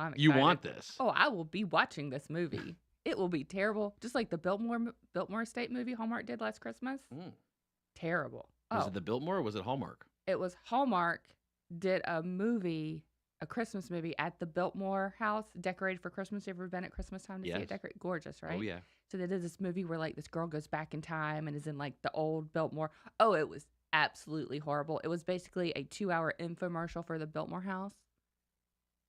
I'm excited. You want this? Oh, I will be watching this movie. It will be terrible, just like the Biltmore Estate movie Hallmark did last Christmas. Terrible. Was it the Biltmore or was it Hallmark? It was Hallmark did a movie, a Christmas movie at the Biltmore house, decorated for Christmas. You ever been at Christmas time to see it decorate? Gorgeous, right? Oh, yeah. So they did this movie where like this girl goes back in time and is in like the old Biltmore. Oh, it was absolutely horrible. It was basically a 2-hour infomercial for the Biltmore house.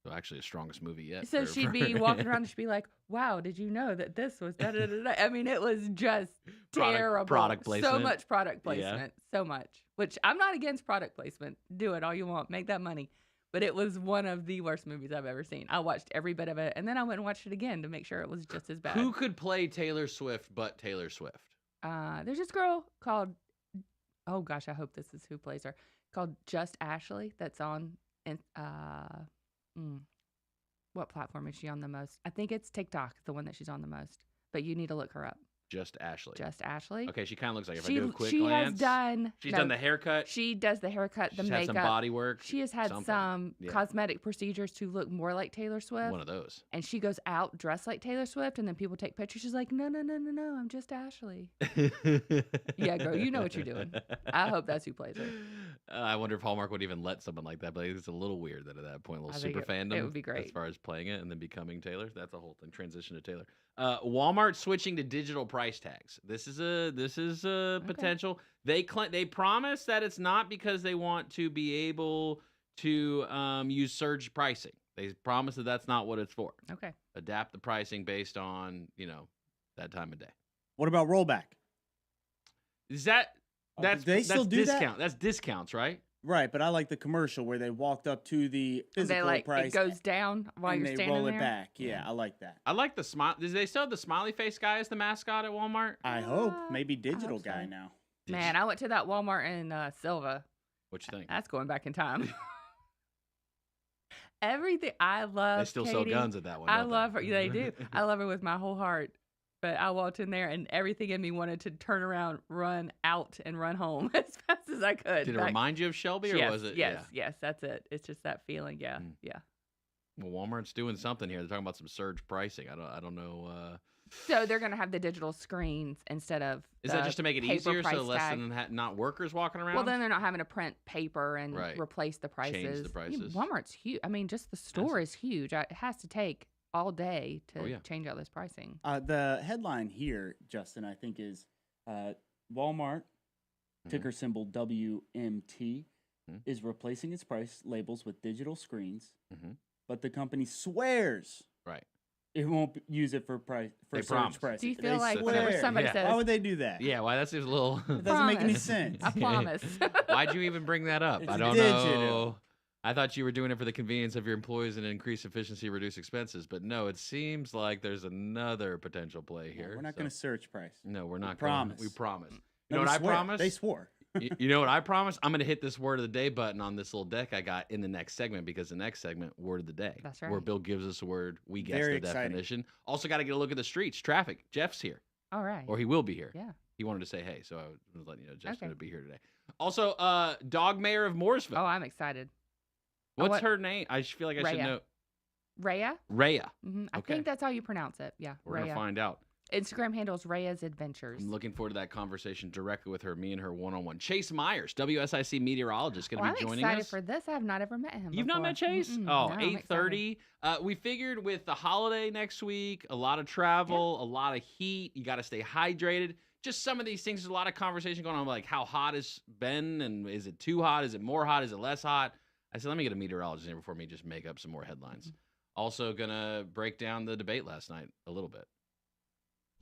So actually, the strongest movie yet. So she'd be walking around and she'd be like, wow, did you know that this was da-da-da-da? I mean, it was just terrible. Product placement. So much product placement. Yeah. So much. Which I'm not against product placement. Do it all you want. Make that money. But it was one of the worst movies I've ever seen. I watched every bit of it, and then I went and watched it again to make sure it was just as bad. Who could play Taylor Swift but Taylor Swift? There's this girl called, oh gosh, I hope this is who plays her, called Just Ashley, that's on, what platform is she on the most? I think it's TikTok, the one that she's on the most. But you need to look her up. Just Ashley. Just Ashley. Okay, she kind of looks like, if I do a quick glance. She's done the haircut. She does the haircut, the She's makeup. had some body work. She has had some cosmetic procedures to look more like Taylor Swift. One of those. And she goes out dressed like Taylor Swift, and then people take pictures. She's like, no, I'm just Ashley. Yeah, girl, you know what you're doing. I hope that's who plays her. I wonder if Hallmark would even let someone like that, but it's a little weird that at that point, a little super fandom. It would be great. As far as playing it and then becoming Taylor. That's a whole thing. Transition to Taylor. Walmart switching to digital price tags. This is a potential. They promise that it's not because they want to be able to use surge pricing. They promise that that's not what it's for. Okay. Adapt the pricing based on, that time of day. What about rollback? Is that's still do discount. That's discounts, right? Right, but I like the commercial where they walked up to the physical price. It goes down while you're standing there. And they roll it back. Yeah, I like that. I like the smile. Did they still have the smiley face guy as the mascot at Walmart? I hope. Maybe digital guy now. Man, I went to that Walmart in Silva. What you think? That's going back in time. Everything. I love They still Katie. sell guns at that one. I love her. They do. I love her with my whole heart. But I walked in there and everything in me wanted to turn around, run out, and run home as fast as I could. Did it remind you of Shelby, or was it? Yes, that's it. It's just that feeling. Yeah, yeah. Well, Walmart's doing something here. They're talking about some surge pricing. I don't know. So they're going to have the digital screens instead of. Is that just to make it easier, so less than not workers walking around? Well, then they're not having to print paper and replace the prices. Change the prices. Walmart's huge. I mean, just the store is huge. It has to take all day to change out this pricing. The headline here, Justin, I think is Walmart, ticker symbol WMT, is replacing its price labels with digital screens, but the company swears it won't use it for surge pricing. Do you feel like whenever somebody says... Why would they do that? Yeah, why that seems a little... It doesn't make any sense. I promise. Why'd you even bring that up? I don't know. I thought you were doing it for the convenience of your employees and increase efficiency, reduce expenses. But no, it seems like there's another potential play here. We're not going to surge price. No, we're not. Promise. We promise. You know what I promise? They swore. You know what I promise? I'm going to hit this word of the day button on this little deck I got in the next segment, because the next segment, word of the day. That's right. Where Bill gives us a word, we guess Very the exciting. definition. Also got to get a look at the streets, traffic. Jeff's here. All right. Or he will be here. Yeah. He wanted to say hey, so I was letting you know Jeff's going to be here today. Also, dog mayor of Mooresville. Oh, I'm excited. What's her name? I feel like I should know. Reya? Reya. Mm-hmm. I think that's how you pronounce it. Yeah, We're going to find out. Instagram handle is Reya's Adventures. I'm looking forward to that conversation directly with her, me and her one-on-one. Chase Myers, WSIC meteorologist, going to be joining us. I'm excited for this. I have not ever met him You've before. not met Chase? Mm-mm. Oh, No, 8:30. We figured with the holiday next week, a lot of travel, a lot of heat. You got to stay hydrated. Just some of these things. There's a lot of conversation going on, like how hot has been, and is it too hot? Is it more hot? Is it less hot? I said, let me get a meteorologist in before me just make up some more headlines. Also going to break down the debate last night a little bit.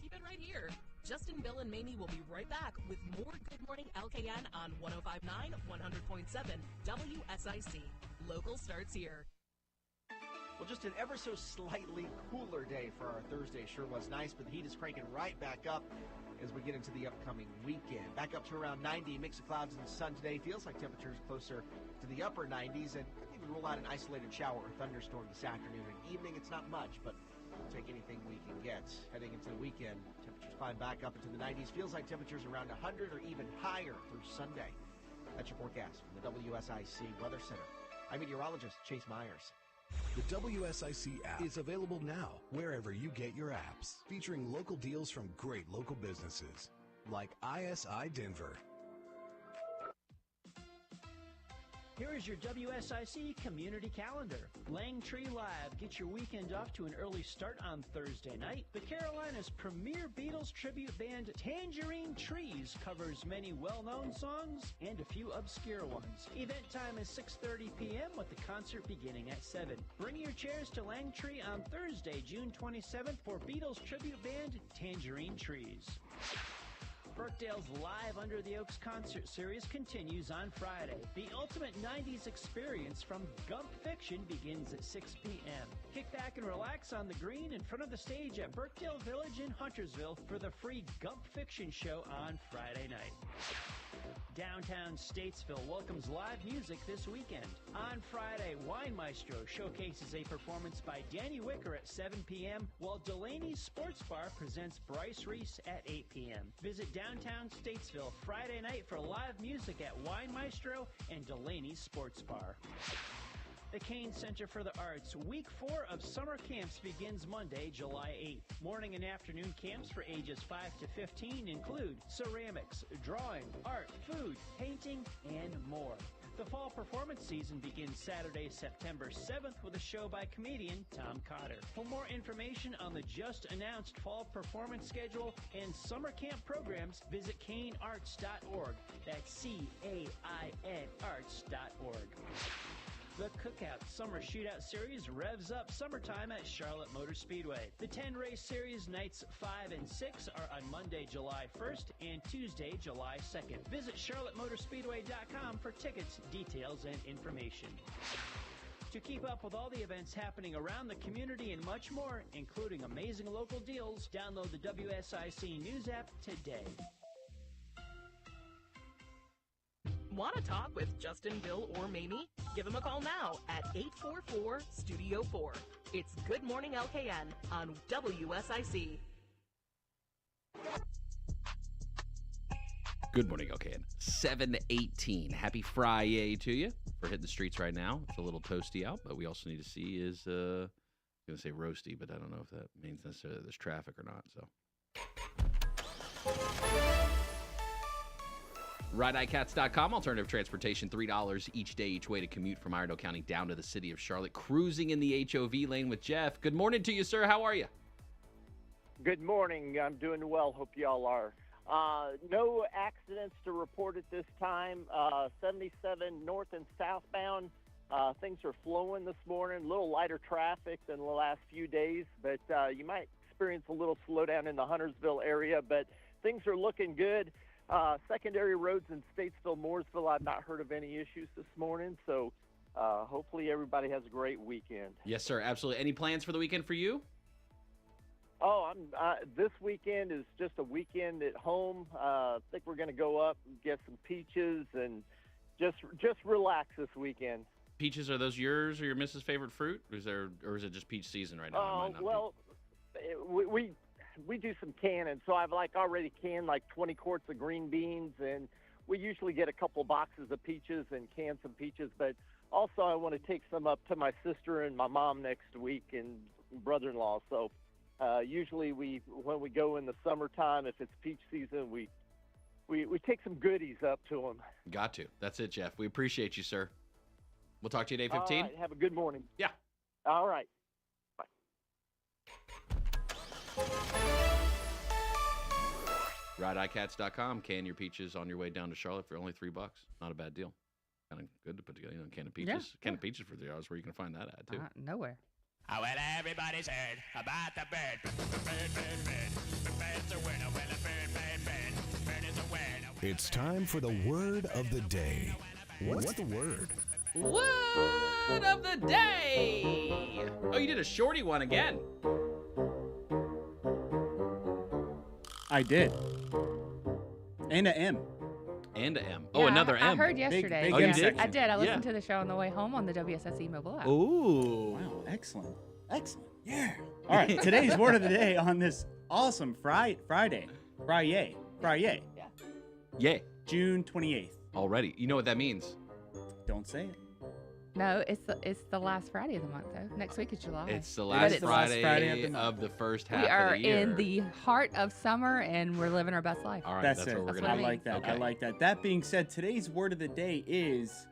Keep it right here. Justin, Bill, and Mamie will be right back with more Good Morning LKN on 105.9, 100.7 WSIC. Local starts here. Well, just an ever so slightly cooler day for our Thursday. Sure was nice, but the heat is cranking right back up as we get into the upcoming weekend. Back up to around 90, mix of clouds and sun today. Feels like temperatures closer to the upper 90s, and could even rule out an isolated shower or thunderstorm this afternoon and evening. It's not much, but we'll take anything we can get. Heading into the weekend, temperatures climb back up into the 90s. Feels like temperatures around 100 or even higher through Sunday. That's your forecast from the WSIC Weather Center. I'm meteorologist Chase Myers. The WSIC app is available now wherever you get your apps, featuring local deals from great local businesses like ISI Denver. Here is your WSIC community calendar. Langtree Live gets your weekend off to an early start on Thursday night. The Carolinas' premier Beatles tribute band Tangerine Trees covers many well-known songs and a few obscure ones. Event time is 6:30 p.m. with the concert beginning at 7. Bring your chairs to Langtree on Thursday, June 27th for Beatles tribute band Tangerine Trees. Birkdale's Live Under the Oaks concert series continues on Friday. The ultimate 90s experience from Gump Fiction begins at 6 p.m. Kick back and relax on the green in front of the stage at Birkdale Village in Huntersville for the free Gump Fiction show on Friday night. Downtown Statesville welcomes live music this weekend. On Friday, Wine Maestro showcases a performance by Danny Wicker at 7 p.m., while Delaney's Sports Bar presents Bryce Reese at 8 p.m. Visit Downtown Statesville Friday night for live music at Wine Maestro and Delaney's Sports Bar. The Kane Center for the Arts Week 4 of summer camps begins Monday, July 8th. Morning and afternoon camps for ages 5 to 15 include ceramics, drawing, art, food, painting, and more. The fall performance season begins Saturday, September 7th with a show by comedian Tom Cotter. For more information on the just announced fall performance schedule and summer camp programs, visit canearts.org. That's CAIN arts.org. The Cookout Summer Shootout Series revs up summertime at Charlotte Motor Speedway. The 10-race series nights 5 and 6 are on Monday, July 1st and Tuesday, July 2nd. Visit charlottemotorspeedway.com for tickets, details, and information. To keep up with all the events happening around the community and much more, including amazing local deals, download the WSIC News app today. Want to talk with Justin, Bill, or Mamie? Give them a call now at 844-STUDIO-4. It's Good Morning LKN on WSIC. Good morning, LKN. 7:18. Happy FriYAY to you. We're hitting the streets right now. It's a little toasty out, but we also need to see is, I'm going to say roasty, but I don't know if that means necessarily there's traffic or not, so. RideICats.com, alternative transportation, $3 each day, each way to commute from Iredell County down to the city of Charlotte. Cruising in the HOV lane with Jeff. Good morning to you, sir. How are you? Good morning. I'm doing well. Hope y'all are. No accidents to report at this time. 77 north and southbound. Things are flowing this morning. A little lighter traffic than the last few days, but you might experience a little slowdown in the Huntersville area, but things are looking good. Secondary roads in Statesville, Mooresville, I've not heard of any issues this morning, so hopefully everybody has a great weekend. Yes, sir, absolutely. Any plans for the weekend for you? Oh, this weekend is just a weekend at home. I think we're going to go up and get some peaches and just relax this weekend. Peaches, are those yours or your missus' favorite fruit? Or is it just peach season right now? Well, we do some canning, so I've already canned 20 quarts of green beans, and we usually get a couple boxes of peaches and can some peaches. But also, I want to take some up to my sister and my mom next week and brother-in-law. So usually when we go in the summertime, if it's peach season, we take some goodies up to them. Got to. That's it, Jeff. We appreciate you, sir. We'll talk to you at 8:15. All right, have a good morning. Yeah. All right. RideICats.com. Can your peaches on your way down to Charlotte for only $3. Not a bad deal. Kind of good to put together. A can of peaches. Yeah, Can of peaches for $3. Where you can find that at too. Nowhere. Oh, well, everybody's heard about the bird. The bird. The bird's a winner. Well, a bird is a winner. It's time for the word of the day. What's the word? Word of the day. Oh, you did a shorty one again. I did. And a M. And a M. Yeah, Oh, another I M. heard yesterday. big Oh, you M did? section. I did. I listened Yeah. to the show on the way home on the WSIC mobile app. Ooh. Wow, excellent. Excellent. Yeah. All right, today's word of the day on this awesome Friday. FriYAY. FriYAY. Yay. June 28th. Already. You know what that means? Don't say it. No, it's the last Friday of the month though. Next week is July. It's the It last is the last Friday, Friday of the of the first half we are of the year. in the heart of summer and we're living our best life. All right, That's that's it. what we're That's gonna what do. I like that. I Okay. like that. That being said, today's word of the day is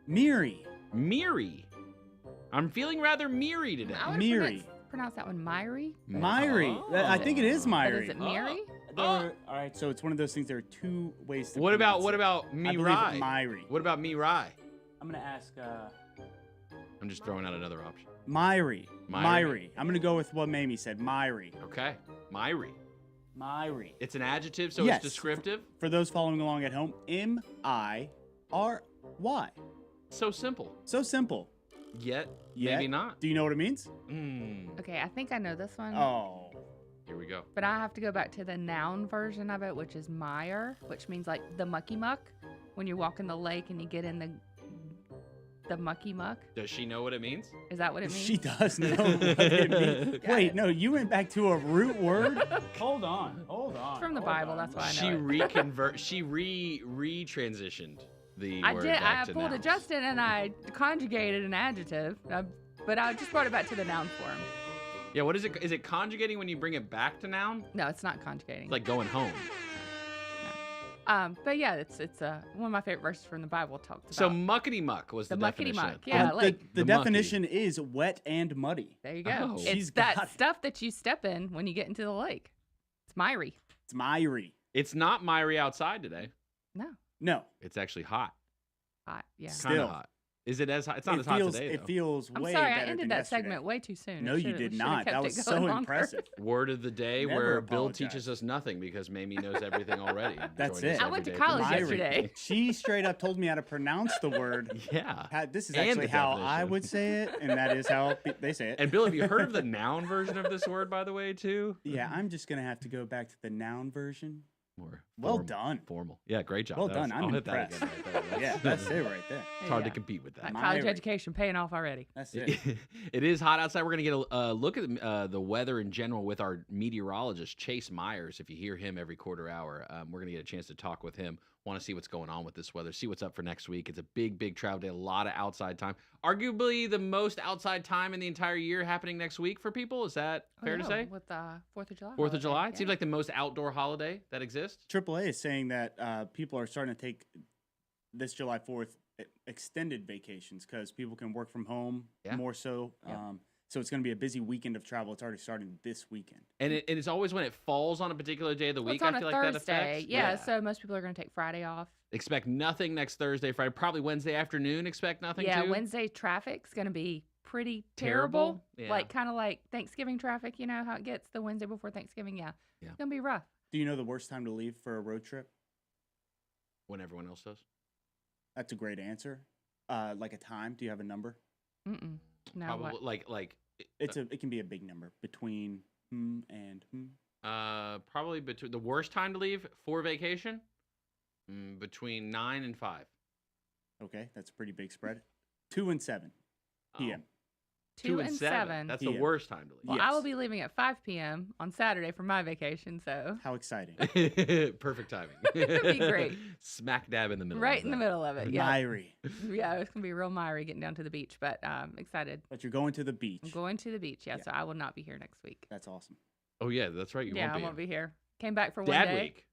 Miri. Miri. I'm feeling rather Miri today. I would Miri. pronounce that one Myri. Myri. I think it is But Myri. is it Miri? All right, so it's one of those things. There are two ways to What about pronounce it. I believe Mirai? Myri. What about Mirai? I'm gonna ask I'm just throwing out another option. Myri. Myri. Myri. I'm gonna go with what Mamie said. Myri. Okay. Myri. Myri. It's an adjective, so Yes. it's descriptive. For those following along at home, M-I-R-Y. So simple. So simple. Yet, Yet. maybe not. Do you know what it means? Okay, I think I know this one. Oh. Here we go. But I have to go back to the noun version of it, which is mire, which means like the mucky muck. When you walk in the lake and you get in the mucky muck. Does she know what it means? Is that what it means? She does know what it means. Got Wait, it. no, you went back to a root word? Hold on. It's from the Bible, that's why I She know it. She re-transitioned the I word did. back I to pulled a nouns. Justin and I conjugated an adjective, but I just brought it back to the noun form. Yeah, what is it? Is it conjugating when you bring it back to noun? No, it's not conjugating. It's like going home. But yeah, it's one of my favorite verses from the Bible talks about. So muckety muck was the muckety definition. muck. Yeah, like the the definition is wet and muddy. there you go. Oh. She's It's that got it. stuff that you step in when you get into the lake. It's miry. It's Myri. It's not Myri outside today. No, No. It's actually hot. hot. Yeah. Still. Kind of hot. Is it as hot? It's not as hot today, It though. feels I'm way sorry, I better ended than that yesterday. segment way too soon. No, I you should've- did should've not. kept That it was going so longer. impressive. Word of the day Never where Bill apologize. teaches us nothing because Mamie knows everything already. That's Join us it. I every went to day college for Myri. yesterday. She straight up told me how to pronounce the word. Yeah. This is And actually the how I definition. would say it, and that is how they say it. And Bill, have you heard of the noun version of this word, by the way, too? Yeah, I'm just going to have to go back to the noun version. More Well formal. done. Formal. Yeah, great job. Well That done. was- I'm I'll hit that impressed. again right there. Yeah, that's it right there. It's hard to Yeah. compete with that. My college Myri. education paying off already. That's it. It is hot outside. We're going to get a look at the weather in general with our meteorologist, Chase Myers. If you hear him every quarter hour, we're going to get a chance to talk with him. Want to see what's going on with this weather, see what's up for next week. It's a big, big travel day, a lot of outside time. Arguably the most outside time in the entire year happening next week for people. Is that fair to say? With the 4th of July. 4th of July? It Yeah. seems like the most outdoor holiday that exists. AAA is saying that people are starting to take this July 4th extended vacations because people can work from home more so. Yeah. So it's going to be a busy weekend of travel. It's already starting this weekend. And it's always when it falls on a particular day of the Well, week. it's on I feel a like that Thursday. affects. Yeah, so most people are going to take Friday off. Expect nothing next Thursday, Friday. Probably Wednesday afternoon. Expect nothing. Yeah, too. Wednesday traffic's going to be pretty Terrible? terrible. Yeah. Like kind of like Thanksgiving traffic. You know how it gets the Wednesday before Thanksgiving. Yeah, Yeah. it's going to be rough. Do you know the worst time to leave for a road trip? When everyone else does. That's a great answer. Like a time? Do you have a number? Mm-mm. No, Probably what? like It can be a big number between and probably between the worst time to leave for vacation between 9 and 5. Okay, that's a pretty big spread. 2 and 7 p.m. 2 and 7. That's Yeah. the worst time to leave. Well, I will be leaving at 5 p.m. on Saturday for my vacation, so How exciting. Perfect timing. It'd be great. Smack dab in the middle. right of in the that. middle of it. Yeah, Myri. yeah, it's gonna be real miry getting down to the beach, but excited. But you're going to the beach. I'm going to the beach, yeah, Yeah. so I will not be here next week. That's awesome. Oh yeah, that's right. You Yeah, I won't be. won't be here. Came back for one Dad day. week.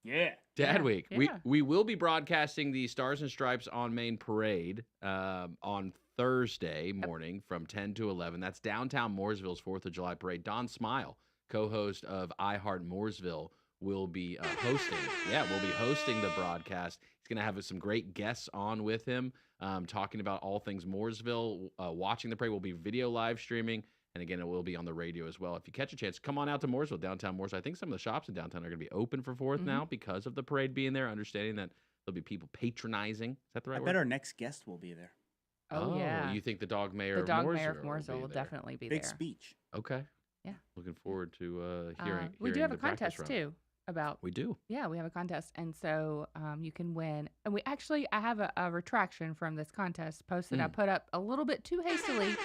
Yeah. Dad Yeah, week. yeah. We will be broadcasting the Stars and Stripes on Main Parade on Thursday morning from 10 to 11. That's downtown Mooresville's 4th of July parade. Don Smile, co-host of I Heart Mooresville, will be hosting. Yeah, we'll be hosting the broadcast. He's going to have some great guests on with him, talking about all things Mooresville. Watching the parade, we'll be video live streaming. And again, it will be on the radio as well. If you catch a chance, come on out to Mooresville, downtown Mooresville. I think some of the shops in downtown are going to be open for 4th now because of the parade being there, understanding that there'll be people patronizing. Is that the right I word? bet our next guest will be there. Oh, yeah. You think the dog mayor The of dog Mooresville mayor of Mooresville be will there. definitely be Big there. speech. Okay. Yeah. Looking forward to hearing. We do have a the practice contest run. too about. We do. Yeah, we have a contest, and so you can win. And I have a retraction from this contest post that I put up a little bit too hastily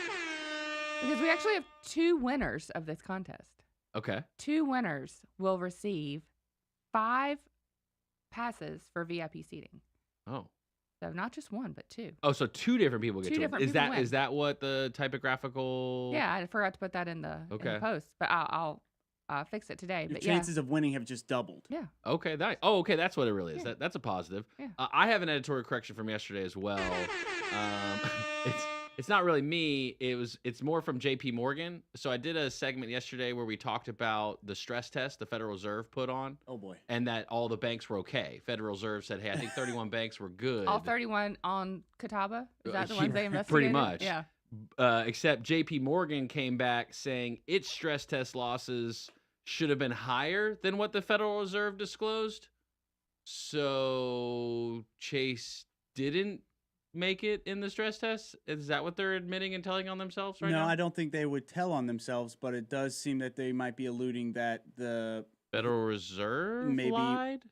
because we actually have 2 winners of this contest. Okay. 2 winners will receive 5 passes for VIP seating. Oh. So not just one, but two. Oh, so two different people get Two to win. different Is people that win. is that what the typographical? Yeah, I forgot to put that in the post, but I'll fix it today. Your But chances of winning have just doubled. Yeah. Okay. Okay. That's what it really is. Yeah. That's a positive. Yeah. I have an editorial correction from yesterday as well. It's not really me. It's more from J.P. Morgan. So I did a segment yesterday where we talked about the stress test the Federal Reserve put on. Oh boy. And that all the banks were okay. Federal Reserve said, "Hey, I think 31 banks were good." All 31 on Catawba? Is that the ones they investigated? Pretty much. Yeah. Except J.P. Morgan came back saying its stress test losses should have been higher than what the Federal Reserve disclosed. So Chase didn't make it in the stress test? Is that what they're admitting and telling on themselves right now? No, I don't think they would tell on themselves, but it does seem that they might be alluding that the Federal Reserve maybe lied?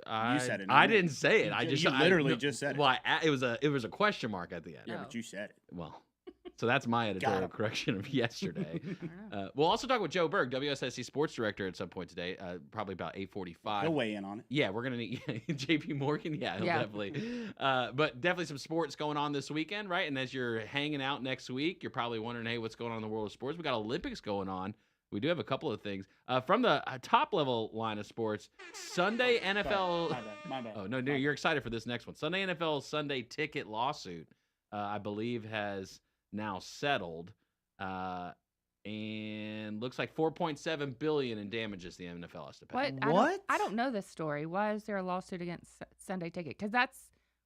You said it. I didn't say it. You literally just said it. Well, it was a question mark at the end. Yeah, but you said it. Well, so that's my editorial correction of yesterday. We'll also talk with Joe Berg, WSIC sports director, at some point today, probably about 8:45. He'll weigh in on it. Yeah, we're gonna need J.P. Morgan. Yeah, he'll definitely. But definitely some sports going on this weekend, right? And as you're hanging out next week, you're probably wondering, hey, what's going on in the world of sports? We got Olympics going on. We do have a couple of things from the top level line of sports. Sunday NFL. My bad. Oh no, you're excited for this next one. Sunday NFL Sunday ticket lawsuit, I believe, has now settled, and looks like $4.7 billion in damages the NFL has to pay. What? I don't know this story. Why is there a lawsuit against Sunday Ticket? Because that's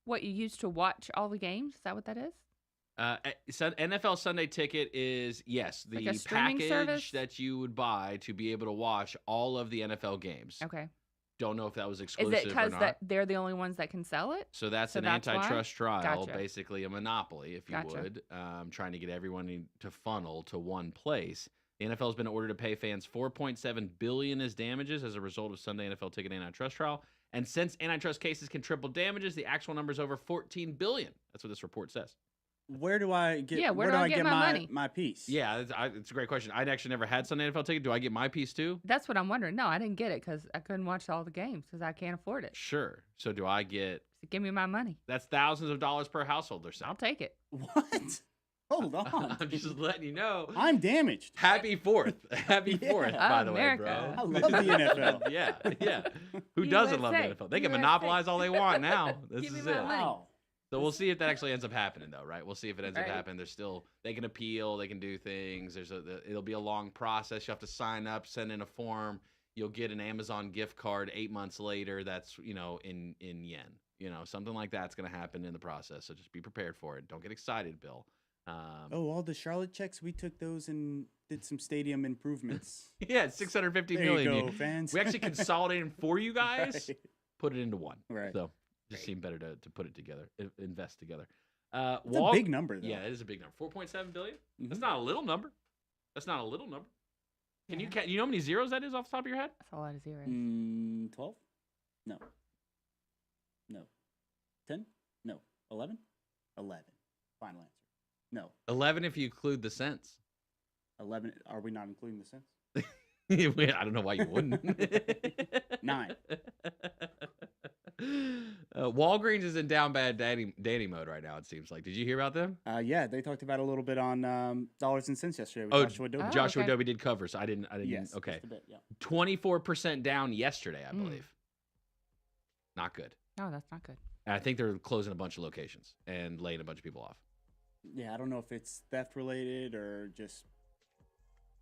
what you use to watch all the games. Is that what that is? NFL Sunday Ticket is, yes, the like a streaming package service? that you would buy to be able to watch all of the NFL games. Okay. Don't know if that was Is exclusive it because or not. they're the only ones that can sell it? So that's So an that's why? antitrust trial, Gotcha. basically a monopoly, if you Gotcha. would, trying to get everyone to funnel to one place. The NFL has been ordered to pay fans $4.7 billion as damages as a result of Sunday NFL Ticket antitrust trial. And since antitrust cases can triple damages, the actual number is over $14 billion. That's what this report says. Where do I get? Yeah, where do I get my money? My piece. Yeah, it's a great question. I'd actually never had Sunday NFL Ticket. Do I get my piece too? That's what I'm wondering. No, I didn't get it because I couldn't watch all the games because I can't afford it. Sure. So do I get? So give me my money. That's thousands of dollars per household. They're saying. I'll take it. What? Hold on. I'm just letting you know. I'm damaged. Happy 4th. Happy 4th, by the way, bro. I love the NFL. Yeah. Who doesn't love the NFL? They can monopolize all they want now. This is it. Wow. So we'll see if that actually ends up happening, though, right? We'll see if it ends up happening. There's still, they can appeal, they can do things. It'll be a long process. You have to sign up, send in a form. You'll get an Amazon gift card 8 months later. That's, in yen, something like that's going to happen in the process. So just be prepared for it. Don't get excited, Bill. All the Charlotte checks, we took those and did some stadium improvements. Yeah, $650 there million. You go, fans. We actually consolidated for you guys, put it into one. Right. So just seemed better to put it together, invest together. It's a big number, though. Yeah, it is a big number. $4.7 billion. That's not a little number. Can you count? You know how many zeros that is off the top of your head? That's a lot of zeros. 12? No. 10? No. 11? 11. Final answer. No. 11 if you include the cents. 11. Are we not including the cents? I don't know why you wouldn't. 9. Walgreens is in down bad Danny mode right now, it seems like. Did you hear about them? Yeah, they talked about it a little bit on Dollars and Cents yesterday with Joshua Doby. Joshua Doby did cover, so I didn't. Yes, okay. just a bit, yeah. 24% down yesterday, I believe. Not good. No, that's not good. And I think they're closing a bunch of locations and laying a bunch of people off. Yeah, I don't know if it's theft related or just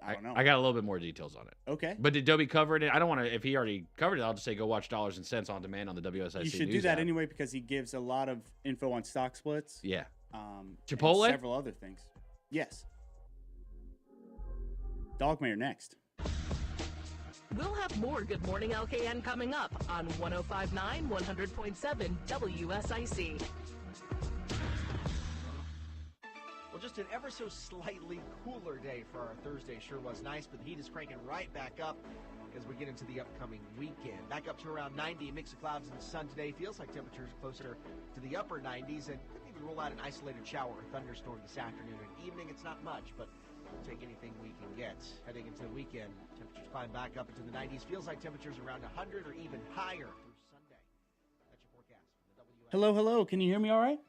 I don't know. I got a little bit more details on it. Okay. But did Doby cover it? I don't want to. If he already covered it, I'll just say go watch Dollars and Cents on demand on the WSIC. You should do that anyway because he gives a lot of info on stock splits. Yeah. Chipotle. And several other things. Yes. Dogmare next. We'll have more Good Morning LKN coming up on 105.9, 100.7 WSIC. Well, just an ever so slightly cooler day for our Thursday. Sure was nice, but the heat is cranking right back up as we get into the upcoming weekend. Back up to around 90, mix of clouds and sun today. Feels like temperatures closer to the upper 90s, and couldn't even rule out an isolated shower or thunderstorm this afternoon and evening. It's not much, but we'll take anything we can get. Heading into the weekend, temperatures climb back up into the 90s. Feels like temperatures around 100 or even higher through Sunday. That's your forecast. Hello, hello. Can you hear me all right?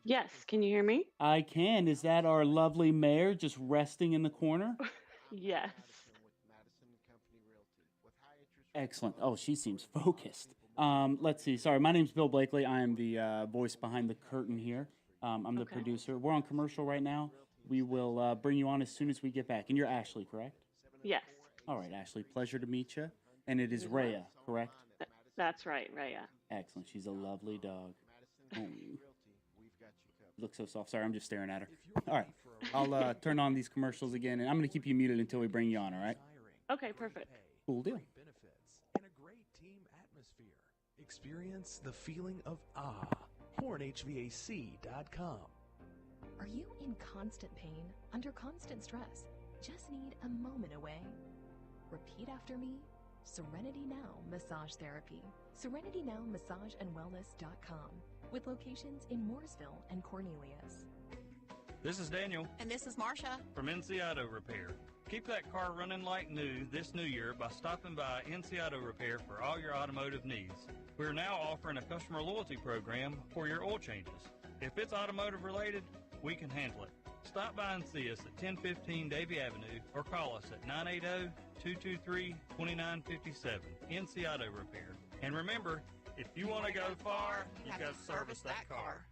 Yes, can you hear me? I can. Is that our lovely mayor just resting in the corner? Yes. Excellent. Oh, she seems focused. Let's see. Sorry, my name's Bill Blakely. I am the voice behind the curtain here. I'm the producer. We're on commercial right now. We will bring you on as soon as we get back. And you're Ashley, correct? Yes. All right, Ashley. Pleasure to meet you. And it is Reya, correct? That's right, Reya. Excellent. She's a lovely dog. Oh. Looks so soft. Sorry, I'm just staring at her. All right. I'll turn on these commercials again, and I'm going to keep you muted until we bring you on, all right? Okay, perfect. Cool deal. Benefits and a great team atmosphere. Experience the feeling of HorneHVAC.com. Are you in constant pain, under constant stress? Just need a moment away? Repeat after me. Serenity Now Massage Therapy. SerenityNowMassageAndWellness.com. With locations in Mooresville and Cornelius. This is Daniel. And this is Marsha. From NC Auto Repair. Keep that car running like new this new year by stopping by NC Auto Repair for all your automotive needs. We're now offering a customer loyalty program for your oil changes. If it's automotive related, we can handle it. Stop by and see us at 1015 Davie Avenue or call us at 980-223-2957. NC Auto Repair. And remember, if you want to go far, you've got to service that car.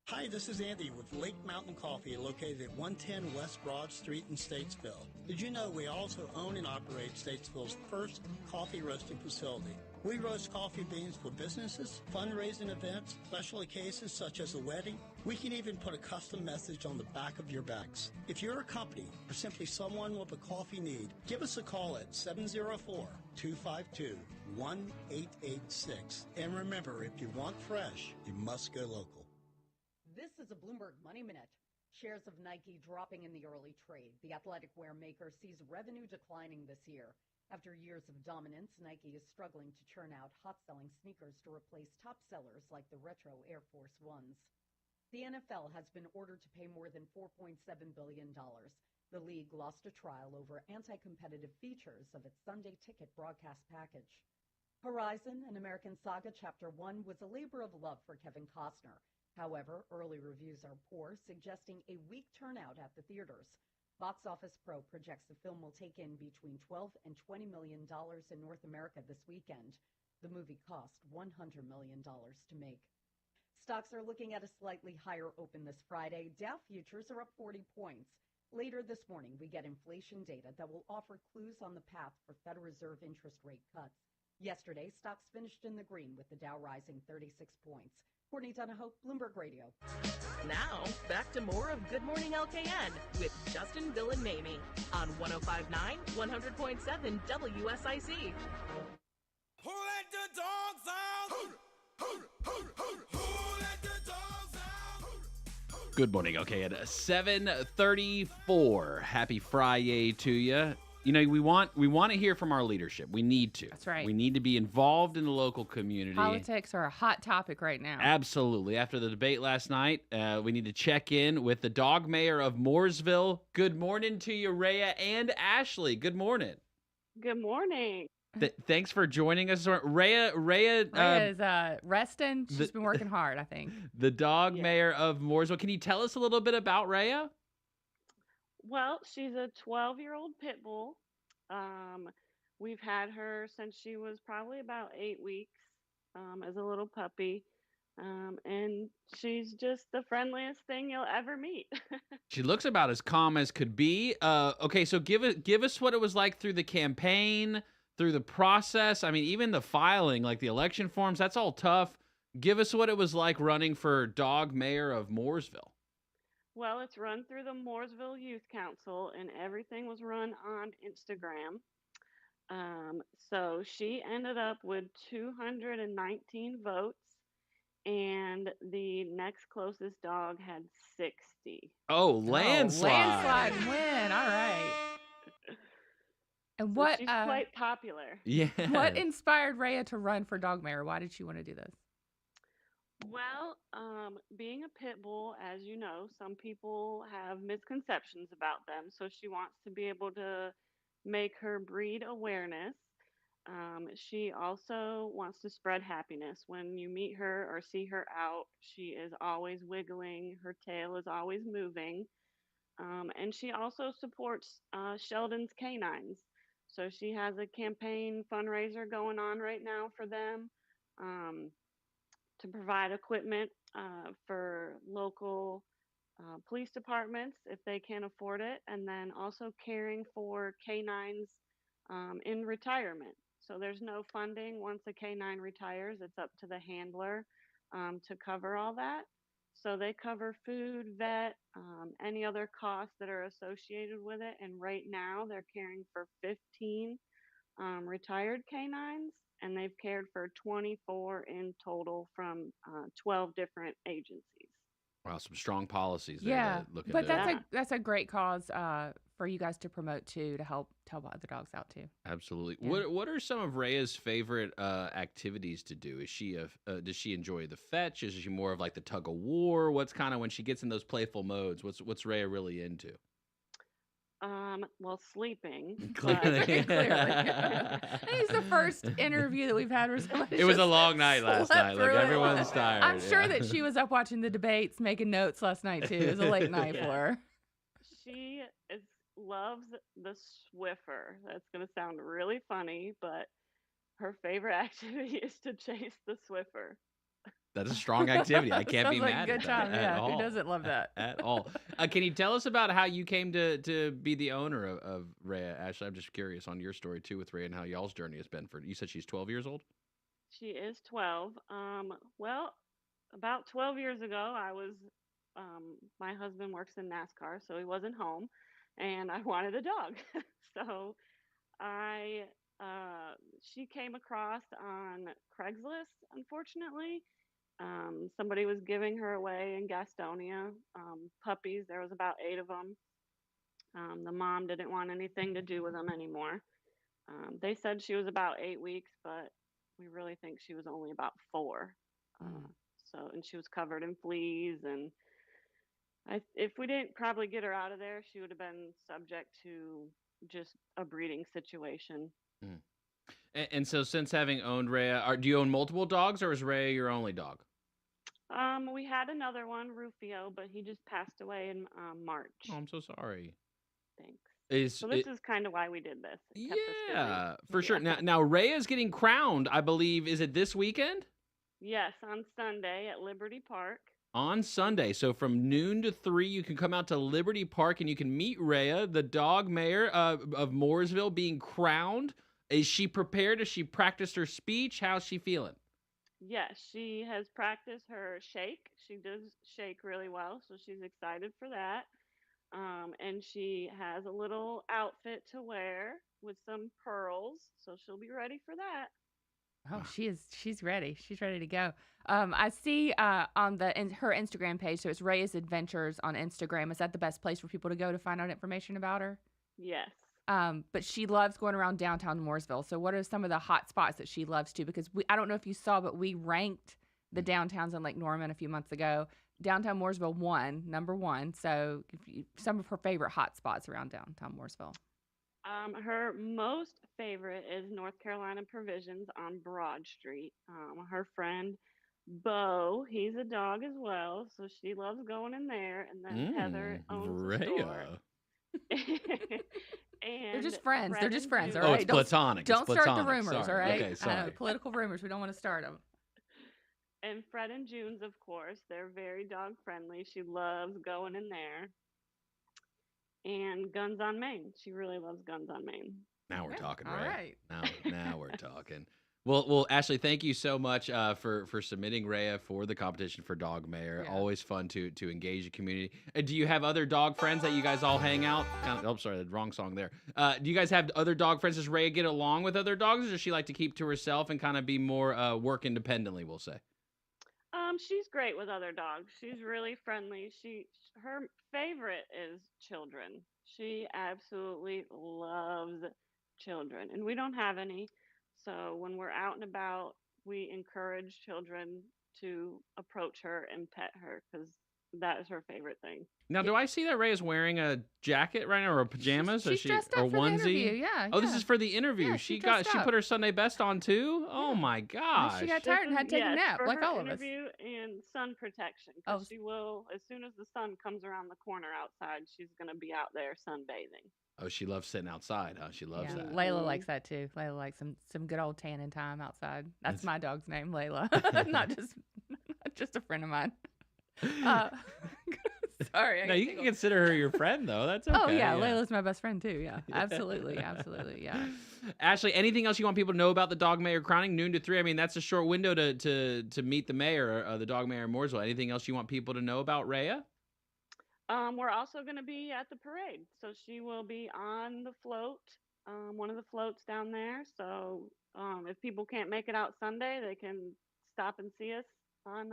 Hi, this is Andy with Lake Mountain Coffee, located at 110 West Broad Street in Statesville. Did you know we also own and operate Statesville's first coffee roasting facility? We roast coffee beans for businesses, fundraising events, special occasions such as a wedding. We can even put a custom message on the back of your bags. If you're a company or simply someone with a coffee need, give us a call at 704-252-1886. And remember, if you want fresh, you must go local. This is a Bloomberg Money Minute. Shares of Nike dropping in the early trade. The athletic wear maker sees revenue declining this year. After years of dominance, Nike is struggling to churn out hot-selling sneakers to replace top sellers like the retro Air Force Ones. The NFL has been ordered to pay more than $4.7 billion. The league lost a trial over anti-competitive features of its Sunday ticket broadcast package. Horizon, an American Saga Chapter 1, was a labor of love for Kevin Costner. However, early reviews are poor, suggesting a weak turnout at the theaters. Box Office Pro projects the film will take in between $12 and $20 million in North America this weekend. The movie cost $100 million to make. Stocks are looking at a slightly higher open this Friday. Dow futures are up 40 points. Later this morning, we get inflation data that will offer clues on the path for Federal Reserve interest rate cuts. Yesterday, stocks finished in the green with the Dow rising 36 points. Courtney Donahoe, Bloomberg Radio. Now, back to more of Good Morning LKN with Justin, Bill, and Mamie on 105.9, 100.7 WSIC. Who let the dogs out? Who let the dogs out? Good morning. Okay, at 7:34. Happy FriYAY to you. You know, we want to hear from our leadership. We need to. That's right. We need to be involved in the local community. Politics are a hot topic right now. Absolutely. After the debate last night, we need to check in with the dog mayor of Mooresville. Good morning to you, Reya and Ashley. Good morning. Good morning. Thanks for joining us. Reya is resting. She's been working hard, I think. The dog mayor of Mooresville. Can you tell us a little bit about Reya? Well, she's a 12-year-old pit bull. We've had her since she was probably about 8 weeks as a little puppy. And she's just the friendliest thing you'll ever meet. She looks about as calm as could be. Okay, so give us what it was like through the campaign, through the process. I mean, even the filing, like the election forms, that's all tough. Give us what it was like running for dog mayor of Mooresville. Well, it's run through the Mooresville Youth Council, and everything was run on Instagram. So she ended up with 219 votes, and the next closest dog had 60. Oh, landslide. Landslide win. All right. And so she's quite popular. Yeah. What inspired Reya to run for dog mayor? Why did she want to do this? Well, being a pit bull, as you know, some people have misconceptions about them. So she wants to be able to make her breed awareness. She also wants to spread happiness. When you meet her or see her out, she is always wiggling, her tail is always moving. And she also supports Sheldon's Canines. So she has a campaign fundraiser going on right now for them, um, to provide equipment for local police departments if they can afford it, and then also caring for canines in retirement. So there's no funding once a canine retires, it's up to the handler to cover all that. So they cover food, vet, any other costs that are associated with it. And right now they're caring for 15 retired canines, and they've cared for 24 in total from 12 different agencies. Wow, some strong policies there. Yeah, Looking but to that's a great cause for you guys to promote too, to help other dogs out too. absolutely. Yeah. What are some of Raya's favorite activities to do? Is she does she enjoy the fetch? Is she more of like the tug of war? What's kind of when she gets in those playful modes? What's Raya really into? Well, sleeping, but Clearly. Clearly, it's the first interview that we've had where somebody. It was a just long night last slept night. Look, through it. everyone's tired. I'm sure yeah. that she was up watching the debates, making notes last night too. It was a late night for her. she is loves the Swiffer. That's going to sound really funny, but her favorite activity is to chase the Swiffer. That's a strong activity. I can't Sounds be like a mad good at time. that Yeah, at who all. doesn't love that? At all. Can you tell us about how you came to be the owner of Reya? Ashley, I'm just curious on your story too with Reya and how y'all's journey has been. You said she's 12 years old? She is 12. Well, about 12 years ago, my husband works in NASCAR, so he wasn't home, and I wanted a dog. So I, she came across on Craigslist, unfortunately. Somebody was giving her away in Gastonia, puppies. There was about 8 of them. The mom didn't want anything to do with them anymore. They said she was about 8 weeks, but we really think she was only about 4. And she was covered in fleas, and if we didn't probably get her out of there, she would have been subject to just a breeding situation. Mm. And so since having owned Reya, do you own multiple dogs or is Reya your only dog? We had another one, Rufio, but he just passed away in March. Oh, I'm so sorry. Thanks. So this is kind of why we did this. It kept us busy. Yeah, for sure. Now Reya's getting crowned, I believe. Is it this weekend? Yes, on Sunday at Liberty Park. On Sunday. So from noon to 3, you can come out to Liberty Park and you can meet Reya, the dog mayor of Mooresville, being crowned. Is she prepared? Has she practiced her speech? How's she feeling? Yes, she has practiced her shake. She does shake really well, so she's excited for that. And she has a little outfit to wear with some pearls, so she'll be ready for that. Oh, she's ready. She's ready to go. I see on her Instagram page, so it's Reya's Adventures on Instagram. Is that the best place for people to go to find out information about her? Yes. But she loves going around downtown Mooresville. So what are some of the hot spots that she loves to? Because I don't know if you saw, but we ranked the downtowns in Lake Norman a few months ago. Downtown Mooresville number 1. So some of her favorite hot spots around downtown Mooresville. Her most favorite is North Carolina Provisions on Broad Street. Her friend Bo, he's a dog as well, so she loves going in there. And then Heather owns the store. And they're just friends. They're just friends, all right? right? Oh, it's platonic. Don't it's start platonic. the rumors, Sorry. all right? Okay, sorry. Political rumors. We don't want to start them. And Fred and June's, of course, they're very dog friendly. She loves going in there. And Guns on Main. She really loves Guns on Main. Now we're talking, all Reya. right. Now we're talking. Well, Ashley, thank you so much for submitting Reya for the competition for Dog Mayor. Yeah. Always fun to engage the community. Do you have other dog friends that you guys all hang out? Sorry, the wrong song there. Do you guys have other dog friends? Does Reya get along with other dogs, or does she like to keep to herself and kind of be more work independently, we'll say? She's great with other dogs. She's really friendly. Her favorite is children. She absolutely loves children, and we don't have any. So when we're out and about, we encourage children to approach her and pet her because that is her favorite thing. Now, do I see that Ray is wearing a jacket right now, or pajamas? She's dressed or up for onesie? the interview. Yeah. Oh, this is for the interview. Yeah, she dressed up. put her Sunday best on too. Oh my gosh. She got tired and had to take a nap, for like her all of us. interview and sun protection. Because she will, as soon as the sun comes around the corner outside, she's going to be out there sunbathing. Oh, she loves sitting outside, huh? She loves that. Layla likes that too. Layla likes some good old tanning time outside. That's my dog's name, Layla. not just a friend of mine. Sorry. No, you can consider her your friend, though. That's okay. Oh, yeah. Layla's my best friend, too. Yeah. Absolutely. Absolutely. Yeah. Ashley, anything else you want people to know about the dog mayor crowning? Noon to 3. I mean, that's a short window to meet the mayor, the dog mayor in Mooresville. Anything else you want people to know about Reya? We're also going to be at the parade. So she will be on the float, one of the floats down there. So if people can't make it out Sunday, they can stop and see us on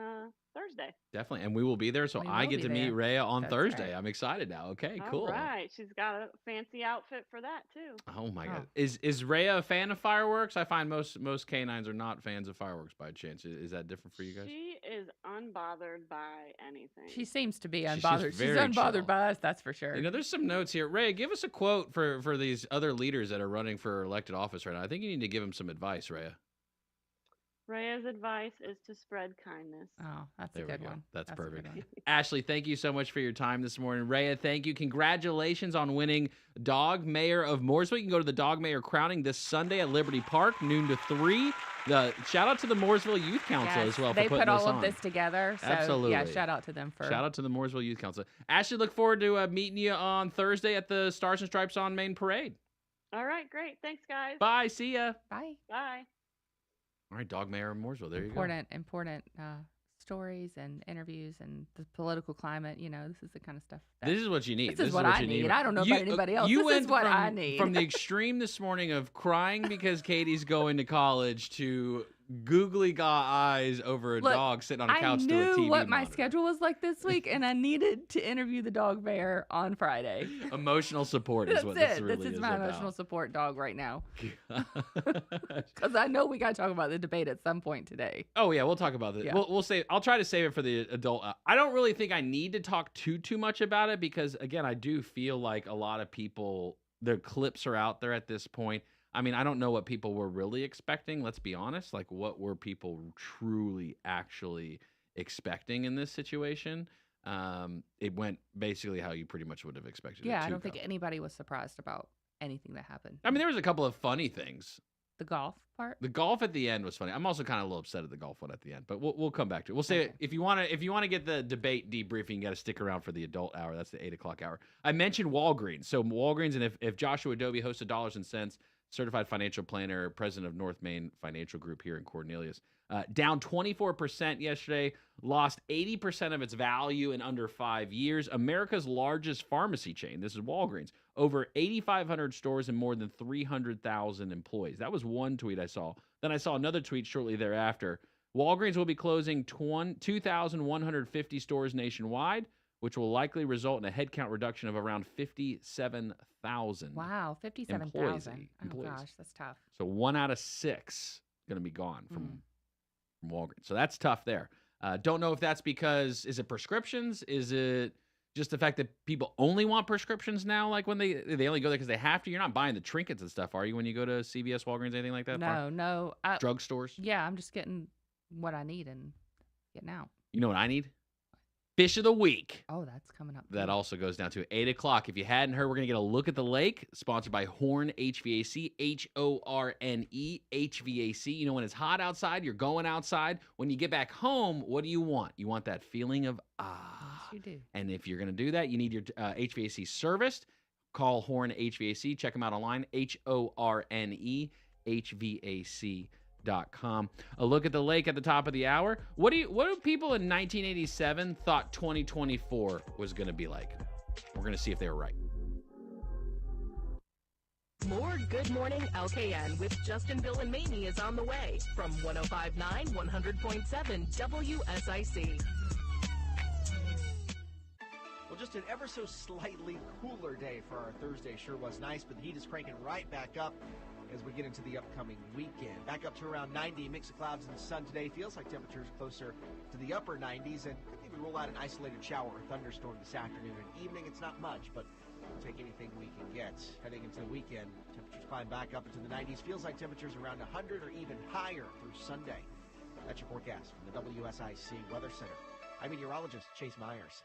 Thursday. Definitely. And we will be there. So I get to meet Reya on Thursday. Right. I'm excited now. Okay, cool. All right. She's got a fancy outfit for that, too. Oh, my God. Is Reya a fan of fireworks? I find most canines are not fans of fireworks by chance. Is that different for you guys? She is unbothered by anything. She seems to be unbothered. She's unbothered by us, that's for sure. You know, there's some notes here. Reya, give us a quote for these other leaders that are running for elected office right now. I think you need to give them some advice, Reya. Reya's advice is to spread kindness. Oh, that's a good one. That's perfect. Ashley, thank you so much for your time this morning. Reya, thank you. Congratulations on winning Dog Mayor of Mooresville. You can go to the Dog Mayor crowning this Sunday at Liberty Park, noon to 3. Shout out to the Mooresville Youth Council as well for putting this on. They put all of this together. So, absolutely. Yeah, shout out to them for. Shout out to the Mooresville Youth Council. Ashley, look forward to meeting you on Thursday at the Stars and Stripes on Main Parade. All right, great. Thanks, guys. Bye. See ya. Bye. Bye. All right, Dog Mayor of Mooresville. There you go. Important stories and interviews and the political climate. You know, this is the kind of stuff. This is what you need. This is what I need. I don't know about anybody else. This is what I need. From the extreme this morning of crying because Katie's going to college to googly gaw eyes over a dog sitting on a couch to a TV I knew what monitor. my schedule was like this week, and I need to interview the dog mayor on Friday. Emotional support is what this really is. This is my emotional support dog right now. Because I know we got to talk about the debate at some point today. Oh yeah, we'll talk about this. Yeah. We'll save. I'll try to save it for the adult. I don't really think I need to talk too much about it because again, I do feel like a lot of people, their clips are out there at this point. I mean, I don't know what people were really expecting. Let's be honest. Like, what were people truly, actually expecting in this situation? It went basically how you pretty much would have expected. Yeah, I don't think anybody was surprised about anything that happened. I mean, there was a couple of funny things. The golf part. The golf at the end was funny. I'm also kind of a little upset at the golf one at the end, but we'll come back to it. We'll say if you want to get the debate debriefing, you got to stick around for the adult hour. That's the 8:00 hour. I mentioned Walgreens. So Walgreens, and if Joshua Adobe hosts a Dollars and Cents, certified financial planner, president of North Main Financial Group here in Cornelius. Down 24% yesterday, lost 80% of its value in under 5 years. America's largest pharmacy chain, this is Walgreens, over 8,500 stores and more than 300,000 employees. That was one tweet I saw. Then I saw another tweet shortly thereafter. Walgreens will be closing 2,150 stores nationwide, which will likely result in a headcount reduction of around 57,000. Wow, 57,000. Oh, gosh, that's tough. So 1 out of 6 going to be gone from Walgreens. So that's tough there. Don't know if that's because, is it prescriptions? Is it just the fact that people only want prescriptions now? Like when they only go there because they have to? You're not buying the trinkets and stuff, are you, when you go to CVS, Walgreens, anything like that? No. Drugstores? Yeah, I'm just getting what I need and getting out. You know what I need? Fish of the week. Oh, that's coming up. That also goes down to 8:00. If you hadn't heard, we're going to get a look at the lake, sponsored by Horne HVAC, Horne HVAC. You know, when it's hot outside, you're going outside. When you get back home, what do you want? You want that feeling of Yes, you do. And if you're going to do that, you need your HVAC serviced. Call Horne HVAC. Check them out online, Horne HVAC.com. A look at the lake at the top of the hour. What do people in 1987 thought 2024 was going to be like? We're going to see if they were right. More Good Morning LKN with Justin, Bill, and Mamie is on the way from 105.9, 100.7 WSIC. Well, just an ever so slightly cooler day for our Thursday. Sure was nice, but the heat is cranking right back up as we get into the upcoming weekend. Back up to around 90, mix of clouds and sun today. Feels like temperatures closer to the upper 90s, and I think We rule out an isolated shower or thunderstorm this afternoon and evening. It's not much, but we'll take anything we can get. Heading into the weekend, temperatures climb back up into the 90s. Feels like temperatures around 100 or even higher through Sunday. That's your forecast from the WSIC Weather Center. I'm meteorologist Chase Myers.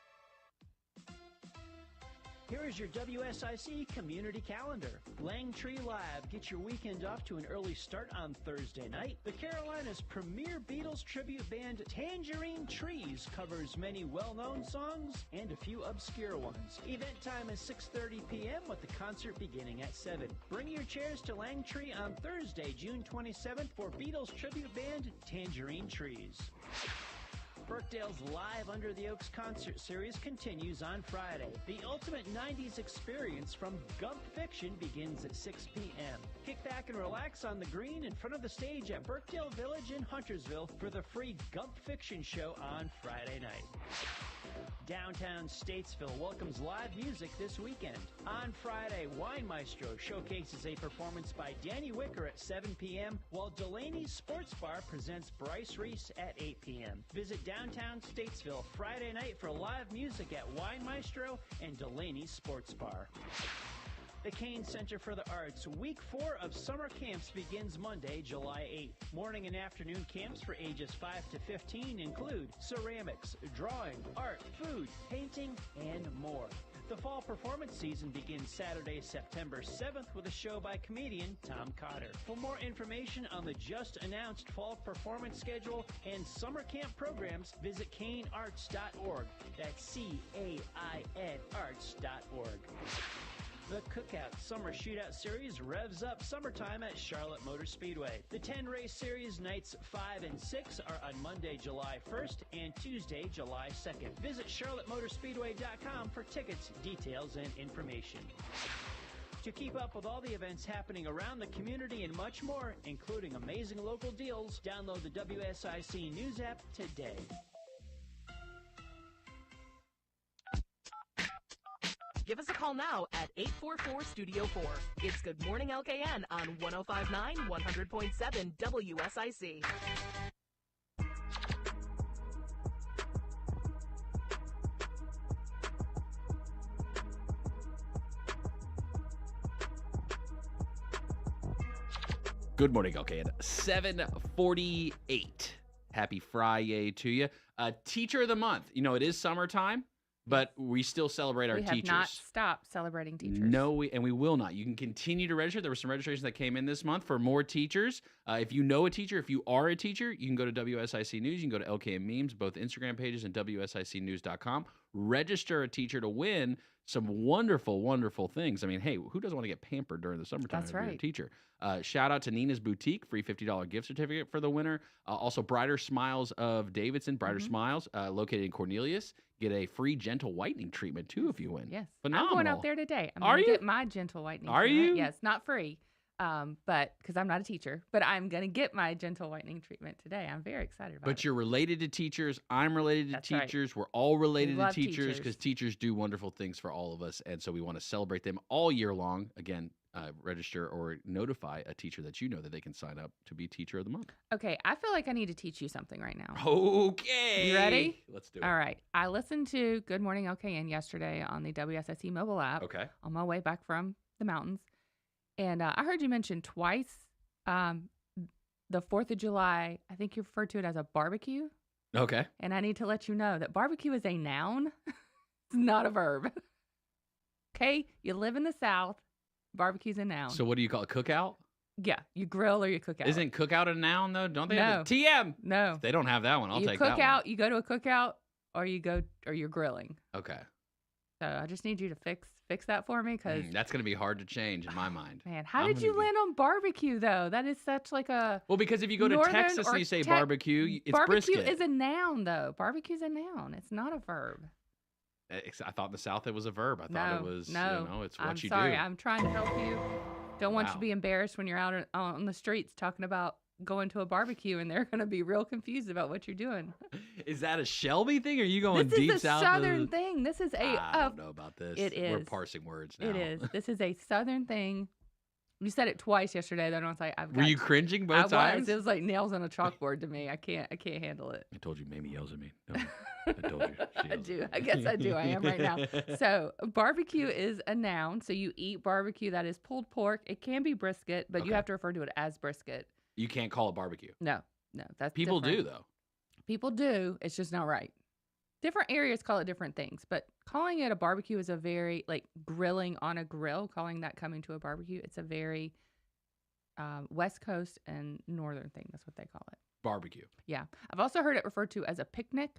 Here is your WSIC community calendar. Langtree Live gets your weekend off to an early start on Thursday night. The Carolinas' premier Beatles tribute band Tangerine Trees covers many well-known songs and a few obscure ones. Event time is 6:30 p.m. with the concert beginning at 7. Bring your chairs to Langtree on Thursday, June 27th for Beatles tribute band Tangerine Trees. Birkdale's Live Under the Oaks concert series continues on Friday. The ultimate 90s experience from Gump Fiction begins at 6 p.m. Kick back and relax on the green in front of the stage at Birkdale Village in Huntersville for the free Gump Fiction show on Friday night. Downtown Statesville welcomes live music this weekend. On Friday, Wine Maestro showcases a performance by Danny Wicker at 7 p.m., while Delaney's Sports Bar presents Bryce Reese at 8 p.m. Visit Downtown Statesville Friday night for live music at Wine Maestro and Delaney's Sports Bar. The Kane Center for the Arts Week 4 of summer camps begins Monday, July 8th. Morning and afternoon camps for ages 5 to 15 include ceramics, drawing, art, food, painting, and more. The fall performance season begins Saturday, September 7th with a show by comedian Tom Cotter. For more information on the just announced fall performance schedule and summer camp programs, visit canearts.org. That's C-A-I-N arts.org. The Cookout Summer Shootout Series revs up summertime at Charlotte Motor Speedway. The 10-race series nights 5 and 6 are on Monday, July 1st and Tuesday, July 2nd. Visit charlottemotorspeedway.com for tickets, details, and information. To keep up with all the events happening around the community and much more, including amazing local deals, download the WSIC News app today. Give us a call now at 844-STUDIO-4. It's Good Morning LKN on 105.9, 100.7 WSIC. Good morning, LKN. 7:48. Happy FriYAY to you. Teacher of the month. You know, it is summertime. But we still celebrate our teachers. We have not stopped celebrating teachers. No, we will not. You can continue to register. There were some registrations that came in this month for more teachers. If you know a teacher, if you are a teacher, you can go to WSIC News. You can go to LKN Memes, both Instagram pages and WSICnews.com. Register a teacher to win some wonderful, wonderful things. I mean, hey, who doesn't want to get pampered during the summertime if you're a teacher? Shout out to Nina's Boutique, free $50 gift certificate for the winner. Also, Brighter Smiles of Davidson, Brighter Smiles, located in Cornelius. Get a free gentle whitening treatment, too, if you win. Yes. Phenomenal. I'm going out there today. I'm going to get my gentle whitening treatment. Are you? Yes, not free, but because I'm not a teacher. But I'm going to get my gentle whitening treatment today. I'm very excited about it. But you're related to teachers. I'm related to teachers. Right. We're all related to teachers because teachers do wonderful things for all of us. And so we want to celebrate them all year long. Again, register or notify a teacher that you know that they can sign up to be Teacher of the Month. Okay, I feel like I need to teach you something right now. Okay. You ready? Let's do it. All right. I listened to Good Morning LKN yesterday on the WSIC mobile app. Okay. On my way back from the mountains. And I heard you mention twice the 4th of July. I think you referred to it as a barbecue. Okay. And I need to let you know that barbecue is a noun. It's not a verb. Okay? You live in the South. Barbecue's a noun. So what do you call it? Cookout? Yeah, you grill or you cook out. Isn't cookout a noun though? Don't they No. have the TM? No. If they don't have that one. I'll take that one. You cook out, you go to a cookout or you're grilling. Okay. So I just need you to fix that for me because that's going to be hard to change in my mind. Man, how did you land on barbecue though? That is such like a Well, because if you go to Texas and you say barbecue, it's barbecue brisket. is a noun though. Barbecue's a noun. It's not a verb. I thought in the South it was a verb. I thought it was, it's what you do. I'm sorry. I'm trying to help you. Don't want you to be embarrassed when you're out on the streets talking about going to a barbecue and they're going to be real confused about what you're doing. Is that a Shelby thing or are you going this deep is a south? Southern thing. This is I don't know about this. It is. We're parsing words now. It is. This is a Southern thing. You said it twice yesterday. Then I was like, Were you cringing both times? It was like nails on a chalkboard to me. I can't handle it. I told you, Mamie yells at me. I told you. I do. I guess I do. I am right now. So barbecue is a noun. So you eat barbecue. That is pulled pork. It can be brisket, but you have to refer to it as brisket. You can't call it barbecue. No, that's people different. do though. People do. It's just not right. Different areas call it different things, but calling it a barbecue is a very like grilling on a grill. Calling that coming to a barbecue, it's a very West Coast and Northern thing. That's what they call it. Barbecue. Yeah, I've also heard it referred to as a picnic.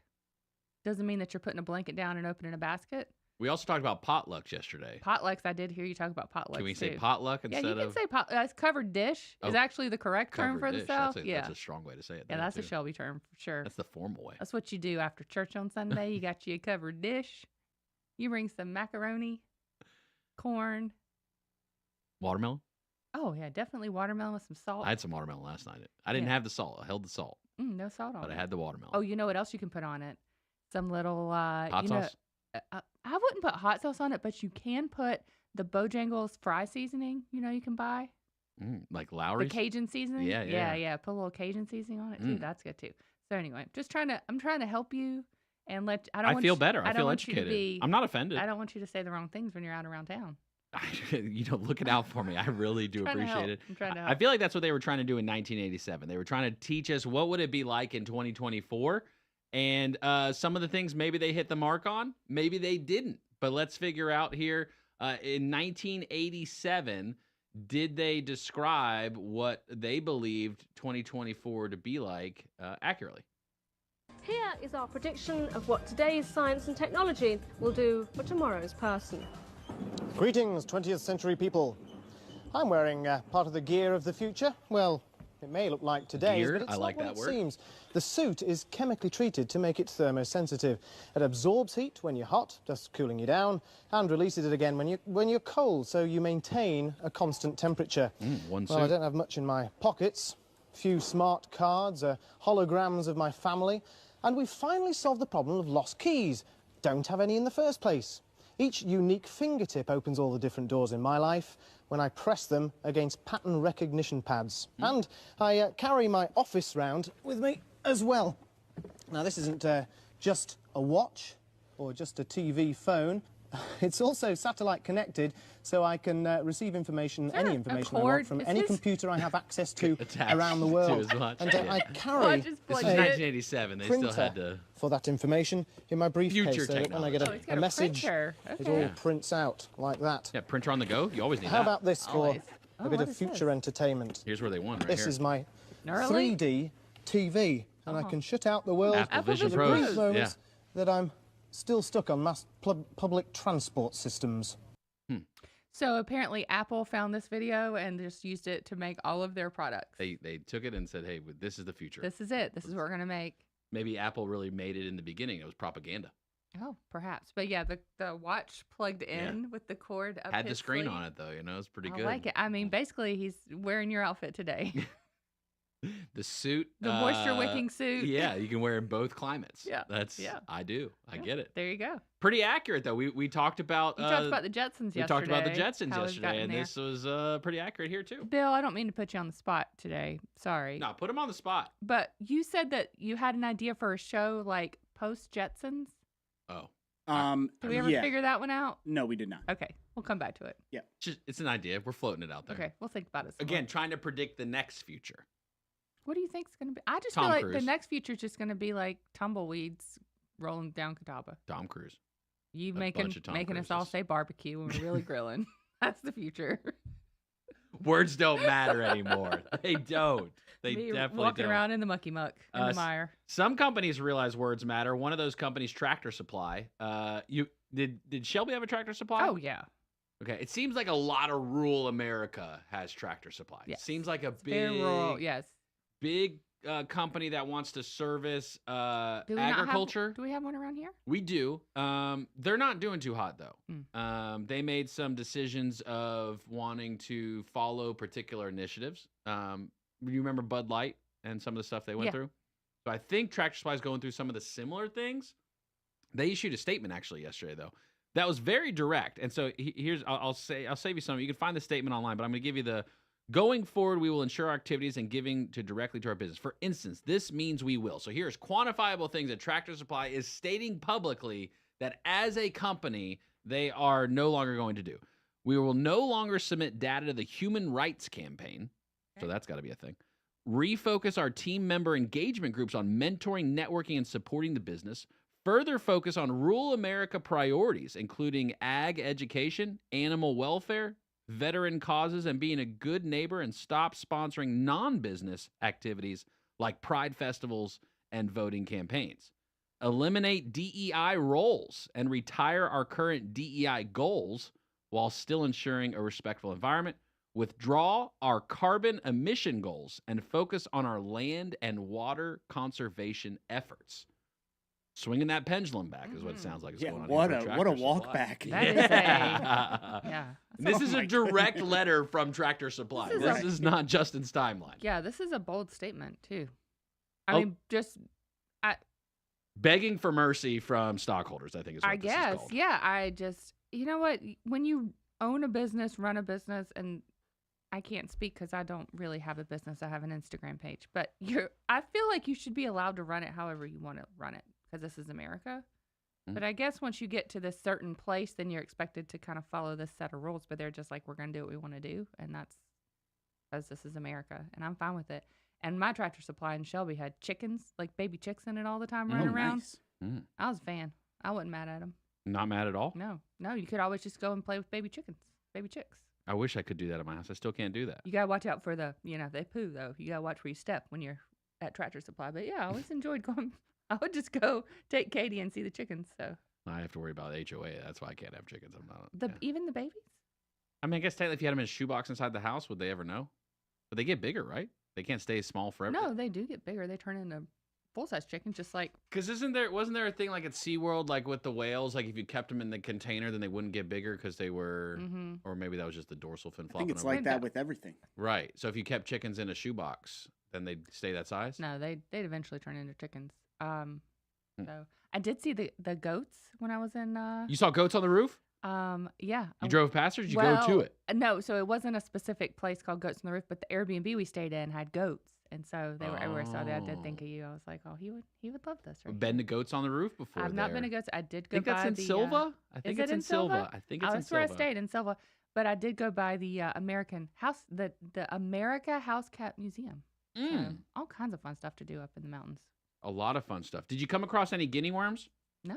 Doesn't mean that you're putting a blanket down and opening a basket. We also talked about potlucks yesterday. Potlucks, I did hear you talk about potlucks. Can we say too. potluck instead of? Yeah, you can say potluck. Covered dish is actually the correct term for the South. That's a strong way to say it. Yeah, that's a Shelby term for sure. That's the formal way. That's what you do after church on Sunday. You got you a covered dish. You bring some macaroni, corn. Watermelon? Oh, yeah, definitely watermelon with some salt. I had some watermelon last night. I didn't have the salt. I held the salt. No salt on it. But I had the watermelon. Oh, you know what else you can put on it? Some little... hot sauce? I wouldn't put hot sauce on it, but you can put the Bojangles fry seasoning, you can buy. Like Lowry's? The Cajun seasoning? Yeah. Put a little Cajun seasoning on it, too. That's good, too. So anyway, I'm trying to help you and I feel better. I feel educated. I'm not offended. I don't want you to say the wrong things when you're out around town. Looking out for me. I really do appreciate it. I'm trying to help. I feel like that's what they were trying to do in 1987. They were trying to teach us what would it be like in 2024. And some of the things maybe they hit the mark on, maybe they didn't. But let's figure out here. In 1987, did they describe what they believed 2024 to be like accurately? Here is our prediction of what today's science and technology will do for tomorrow's person. Greetings, 20th century people. I'm wearing part of the gear of the future. Well, it may look like today's, but it's not what it seems. The suit is chemically treated to make it thermosensitive. It absorbs heat when you're hot, thus cooling you down, and releases it again when you're cold, so you maintain a constant temperature. One suit. Well, I don't have much in my pockets. A few smart cards, holograms of my family, and we've finally solved the problem of lost keys. Don't have any in the first place. Each unique fingertip opens all the different doors in my life when I press them against pattern recognition pads. And I carry my office round with me as well. Now, this isn't just a watch or just a TV phone. It's also satellite connected, so I can receive information, any information I want from any computer I have access to around the world. And I carry this is 1987. They still had to for that information in my briefcase. Future so that when I get a message, it all prints out like that. Yeah, printer on the go. You always need How that. about this for a bit of future entertainment? Here's where they won. Right this here. is my 3D TV, and I can shut out the world Apple Vision for the Pros. brief moments that I'm still stuck on mass public transport systems. So apparently Apple found this video and just used it to make all of their products. They took it and said, hey, this is the future. This is it. This is what we're going to make. Maybe Apple really made it in the beginning. It was propaganda. Oh, perhaps. But yeah, the watch plugged in with the cord up Had his the screen sleeve. on it, though. It's pretty I good. like it. I mean, basically, he's wearing your outfit today. The suit. The moisture-wicking suit. Yeah, you can wear in both climates. Yeah. I do. I get it. There you go. Pretty accurate, though. We talked about... You talked about the Jetsons yesterday. We talked about the Jetsons how we've yesterday, gotten and there. this was pretty accurate here, too. Bill, I don't mean to put you on the spot today. Sorry. No, put him on the spot. But you said that you had an idea for a show like post-Jetsons. Oh. Did we ever figure that one out? No, we did not. Okay. We'll come back to it. Yeah. It's an idea. We're floating it out there. Okay. We'll think about it some Again, more. trying to predict the next future. What do you think is going to be? I just Tom feel like Cruise. the next future is just going to be like tumbleweeds rolling down Catawba. Tom Cruise. You A making bunch of Tom us all say barbecue when we're really grilling. That's the future. Words don't matter anymore. They don't. They Me definitely walking don't. around in the mucky muck, in the mire. Some companies realize words matter. One of those companies, Tractor Supply. Did Shelby have a Tractor Supply? Oh yeah. Okay. It seems like a lot of rural America has Tractor Supply. Yes. It seems like a Very rural. Yes. big company that wants to service Do we not have- agriculture. do we have one around here? We do. They're not doing too hot though. They made some decisions of wanting to follow particular initiatives. You remember Bud Light and some of the stuff they went through? So I think Tractor Supply is going through some of the similar things. They issued a statement actually yesterday though. That was very direct. And so here's, I'll save you some. You can find the statement online, but I'm going to give you the, going forward, we will ensure our activities and giving directly to our business. For instance, this means we will. So here's quantifiable things that Tractor Supply is stating publicly that as a company, they are no longer going to do. We will no longer submit data to the Human Rights Campaign. So that's got to be a thing. Refocus our team member engagement groups on mentoring, networking, and supporting the business. Further focus on rural America priorities, including ag education, animal welfare, veteran causes, and being a good neighbor, and stop sponsoring non-business activities like pride festivals and voting campaigns. Eliminate DEI roles and retire our current DEI goals while still ensuring a respectful environment. Withdraw our carbon emission goals and focus on our land and water conservation efforts. Swinging that pendulum back is what it sounds like. Yeah, what a walk back. That is yeah. This is a direct letter from Tractor Supply. This is not Justin's timeline. Yeah, this is a bold statement too. I mean, just begging for mercy from stockholders, I think is what this is called. Yeah. I just, you know what? When you own a business, run a business, and I can't speak because I don't really have a business. I have an Instagram page, but I feel like you should be allowed to run it however you want to run it, because this is America. Mm-hmm. But I guess once you get to this certain place, then you're expected to kind of follow this set of rules. But they're just like, we're going to do what we want to do, and that's because this is America, and I'm fine with it. And my Tractor Supply in Shelby had chickens, like baby chicks in it all the time running around. Nice. I was a fan. I wasn't mad at them. Not mad at all? No, you could always just go and play with baby chickens, baby chicks. I wish I could do that at my house. I still can't do that. You got to watch out for they poo, though. You got to watch where you step when you're at Tractor Supply. But yeah, I always enjoyed going. I would just go take Katie and see the chickens. So I have to worry about HOA. That's why I can't have chickens. I'm not. Even the babies? I mean, I guess technically if you had them in a shoebox inside the house, would they ever know? But they get bigger, right? They can't stay small forever. No, they do get bigger. They turn into full-size chickens, just like... Because wasn't there a thing like at SeaWorld, like with the whales, like if you kept them in the container, then they wouldn't get bigger because they were... Mm-hmm. Or maybe that was just the dorsal fin flopping. I think it's like that with everything. Right. So if you kept chickens in a shoebox, then they'd stay that size? No, they'd eventually turn into chickens. So I did see the goats when I was in... You saw goats on the roof? Yeah. You drove past, or did you go to it? No, so it wasn't a specific place called Goats on the Roof, but the Airbnb we stayed in had goats, and so they were everywhere. So I did think of you. I was like, oh, he would love this. Right? Been to Goats on the Roof before? I've not been to Goats. I did go by the. I think that's in Silva. I think it's in Silva. I think it's in Silva. That's where I stayed, in Silva. But I did go by the American House, the America House Cat Museum. So, all kinds of fun stuff to do up in the mountains. A lot of fun stuff. Did you come across any guinea worms? No.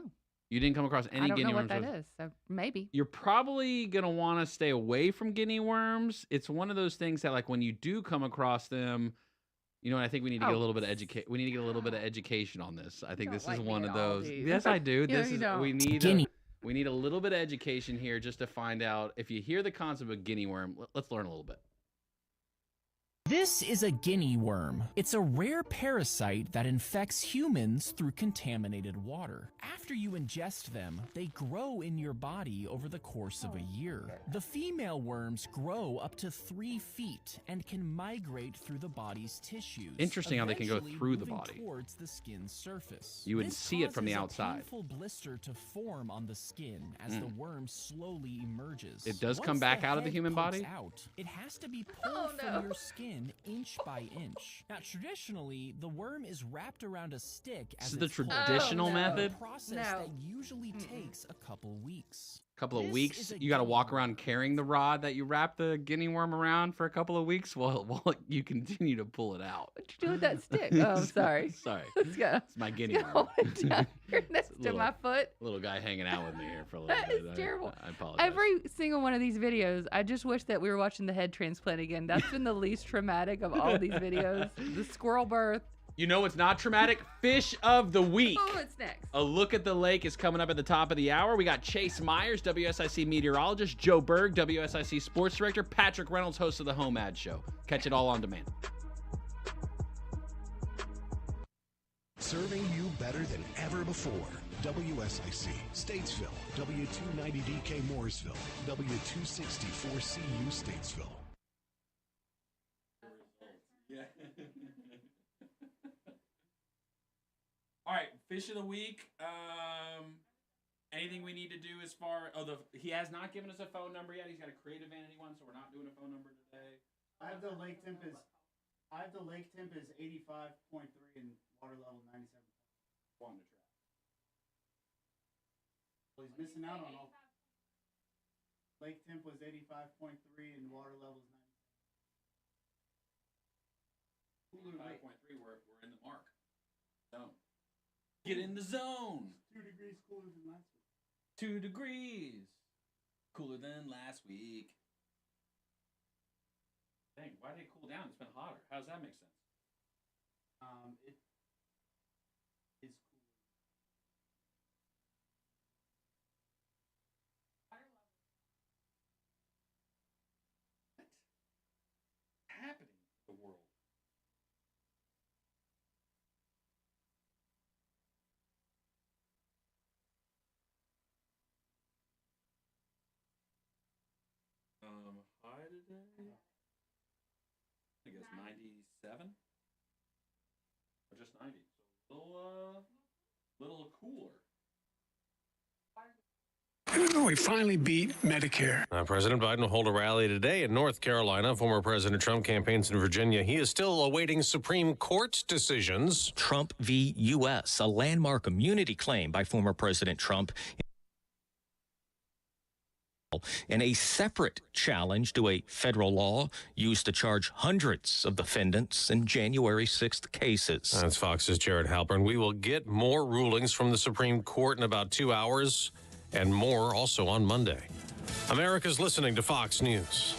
You didn't come across any guinea worms? I don't know what that is, so maybe. You're probably going to want to stay away from guinea worms. It's one of those things that, like, when you do come across them, you know, I think we need to get a little bit of we need to get a little bit of education on this. I think this is one of those. Yes, I do. We need a little bit of education here just to find out if you hear the concept of guinea worm. Let's learn a little bit. This is a guinea worm. It's a rare parasite that infects humans through contaminated water. After you ingest them, they grow in your body over the course of a year. The female worms grow up to 3 feet and can migrate through the body's tissues. Interesting how they can go through the body. Towards the skin's surface. You would see it from the outside. This causes a painful blister to form on the skin as the worm slowly emerges. It does come back out of the human body? It has to be pulled from your skin inch by inch. Now, traditionally, the worm is wrapped around a stick as the traditional method. A process that usually takes a couple weeks. Couple of weeks, you got to walk around carrying the rod that you wrap the guinea worm around for a couple of weeks while you continue to pull it out. What you do with that stick? Oh, I'm sorry. Sorry. Let's go. It's my guinea worm. You're next to my foot. Little guy hanging out with me here for a little bit. That is terrible. I apologize. Every single one of these videos, I just wish that we were watching the head transplant again. That's been the least traumatic of all these videos. The squirrel birth. You know what's not traumatic? Fish of the week. Oh, it's next. A look at the lake is coming up at the top of the hour. We got Chase Myers, WSIC meteorologist, Joe Berg, WSIC sports director, Patrick Reynolds, host of the Home Ad Show. Catch it all on demand. Serving you better than ever before. WSIC, Statesville, W290DK Mooresville, W264CU Statesville. Yeah. All right, fish of the week. Anything we need to do as far? He has not given us a phone number yet. He's got a creative vanity one, so we're not doing a phone number today. I have the lake temp is 85.3 and water level 97. Wanting to try. Well, he's missing out on all. Lake temp was 85.3 and water level is 97. 5.3. We're in the mark. Zone. Get in the zone. 2 degrees cooler than last week. 2 degrees cooler than last week. Dang, why did it cool down? It's been hotter. How does that make sense? It is cool. What's happening in the world? High today? I guess 97? Or just 90? So little cooler. We finally beat Medicare. President Biden will hold a rally today in North Carolina. Former President Trump campaigns in Virginia. He is still awaiting Supreme Court decisions. Trump v. U.S., a landmark immunity claim by former President Trump, and a separate challenge to a federal law used to charge hundreds of defendants in January 6th cases. That's Fox's Jared Halpern. We will get more rulings from the Supreme Court in about 2 hours, and more also on Monday. America's listening to Fox News.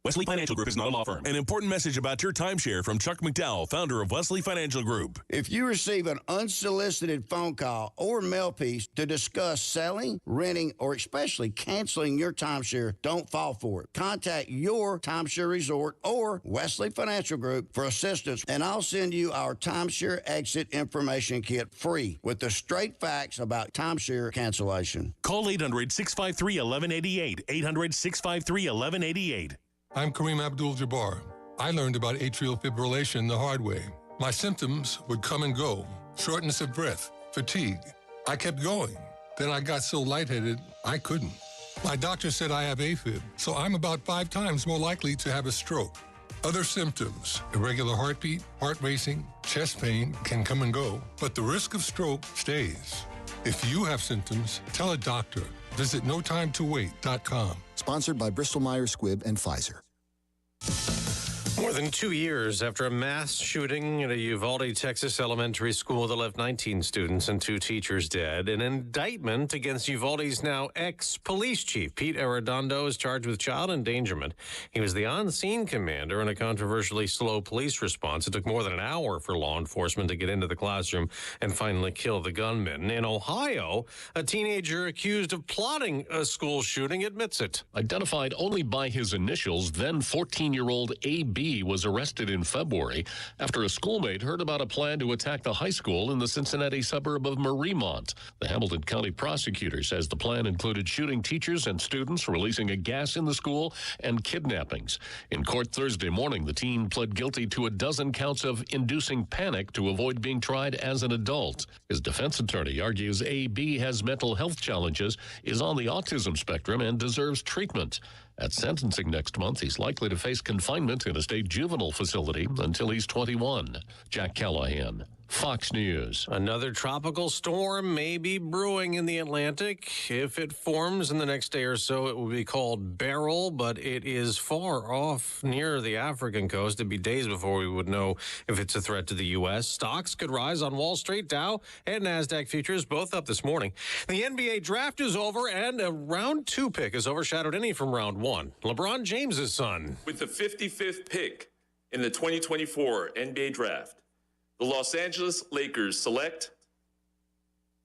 Wesley Financial Group is not a law firm. An important message about your timeshare from Chuck McDowell, founder of Wesley Financial Group. If you receive an unsolicited phone call or mail piece to discuss selling, renting, or especially canceling your timeshare, don't fall for it. Contact your timeshare resort or Wesley Financial Group for assistance, and I'll send you our timeshare exit information kit free with the straight facts about timeshare cancellation. Call 800-653-1188. 800-653-1188. I'm Kareem Abdul-Jabbar. I learned about atrial fibrillation the hard way. My symptoms would come and go. Shortness of breath, fatigue. I kept going. Then I got so lightheaded, I couldn't. My doctor said I have AFib, so I'm about 5 times more likely to have a stroke. Other symptoms, irregular heartbeat, heart racing, chest pain can come and go, but the risk of stroke stays. If you have symptoms, tell a doctor. Visit notimetowait.com. Sponsored by Bristol-Myers Squibb and Pfizer. More than 2 years after a mass shooting at a Uvalde, Texas elementary school that left 19 students and 2 teachers dead, an indictment against Uvalde's now ex-police chief, Pete Arredondo, is charged with child endangerment. He was the on-scene commander in a controversially slow police response. It took more than an hour for law enforcement to get into the classroom and finally kill the gunman. In Ohio, a teenager accused of plotting a school shooting admits it. Identified only by his initials, then 14-year-old A.B. was arrested in February after a schoolmate heard about a plan to attack the high school in the Cincinnati suburb of Mariemont. The Hamilton County prosecutor says the plan included shooting teachers and students, releasing a gas in the school, and kidnappings. In court Thursday morning, the teen pled guilty to a dozen counts of inducing panic to avoid being tried as an adult. His defense attorney argues A.B. has mental health challenges, is on the autism spectrum, and deserves treatment. At sentencing next month, he's likely to face confinement in a state juvenile facility until he's 21. Jack Callahan, Fox News. Another tropical storm may be brewing in the Atlantic. If it forms in the next day or so, it will be called Beryl, but it is far off near the African coast. It'd be days before we would know if it's a threat to the U.S. Stocks could rise on Wall Street. Dow and NASDAQ futures both up this morning. The NBA draft is over, and a round 2 pick has overshadowed any from round 1. LeBron James' son. With the 55th pick in the 2024 NBA draft, the Los Angeles Lakers select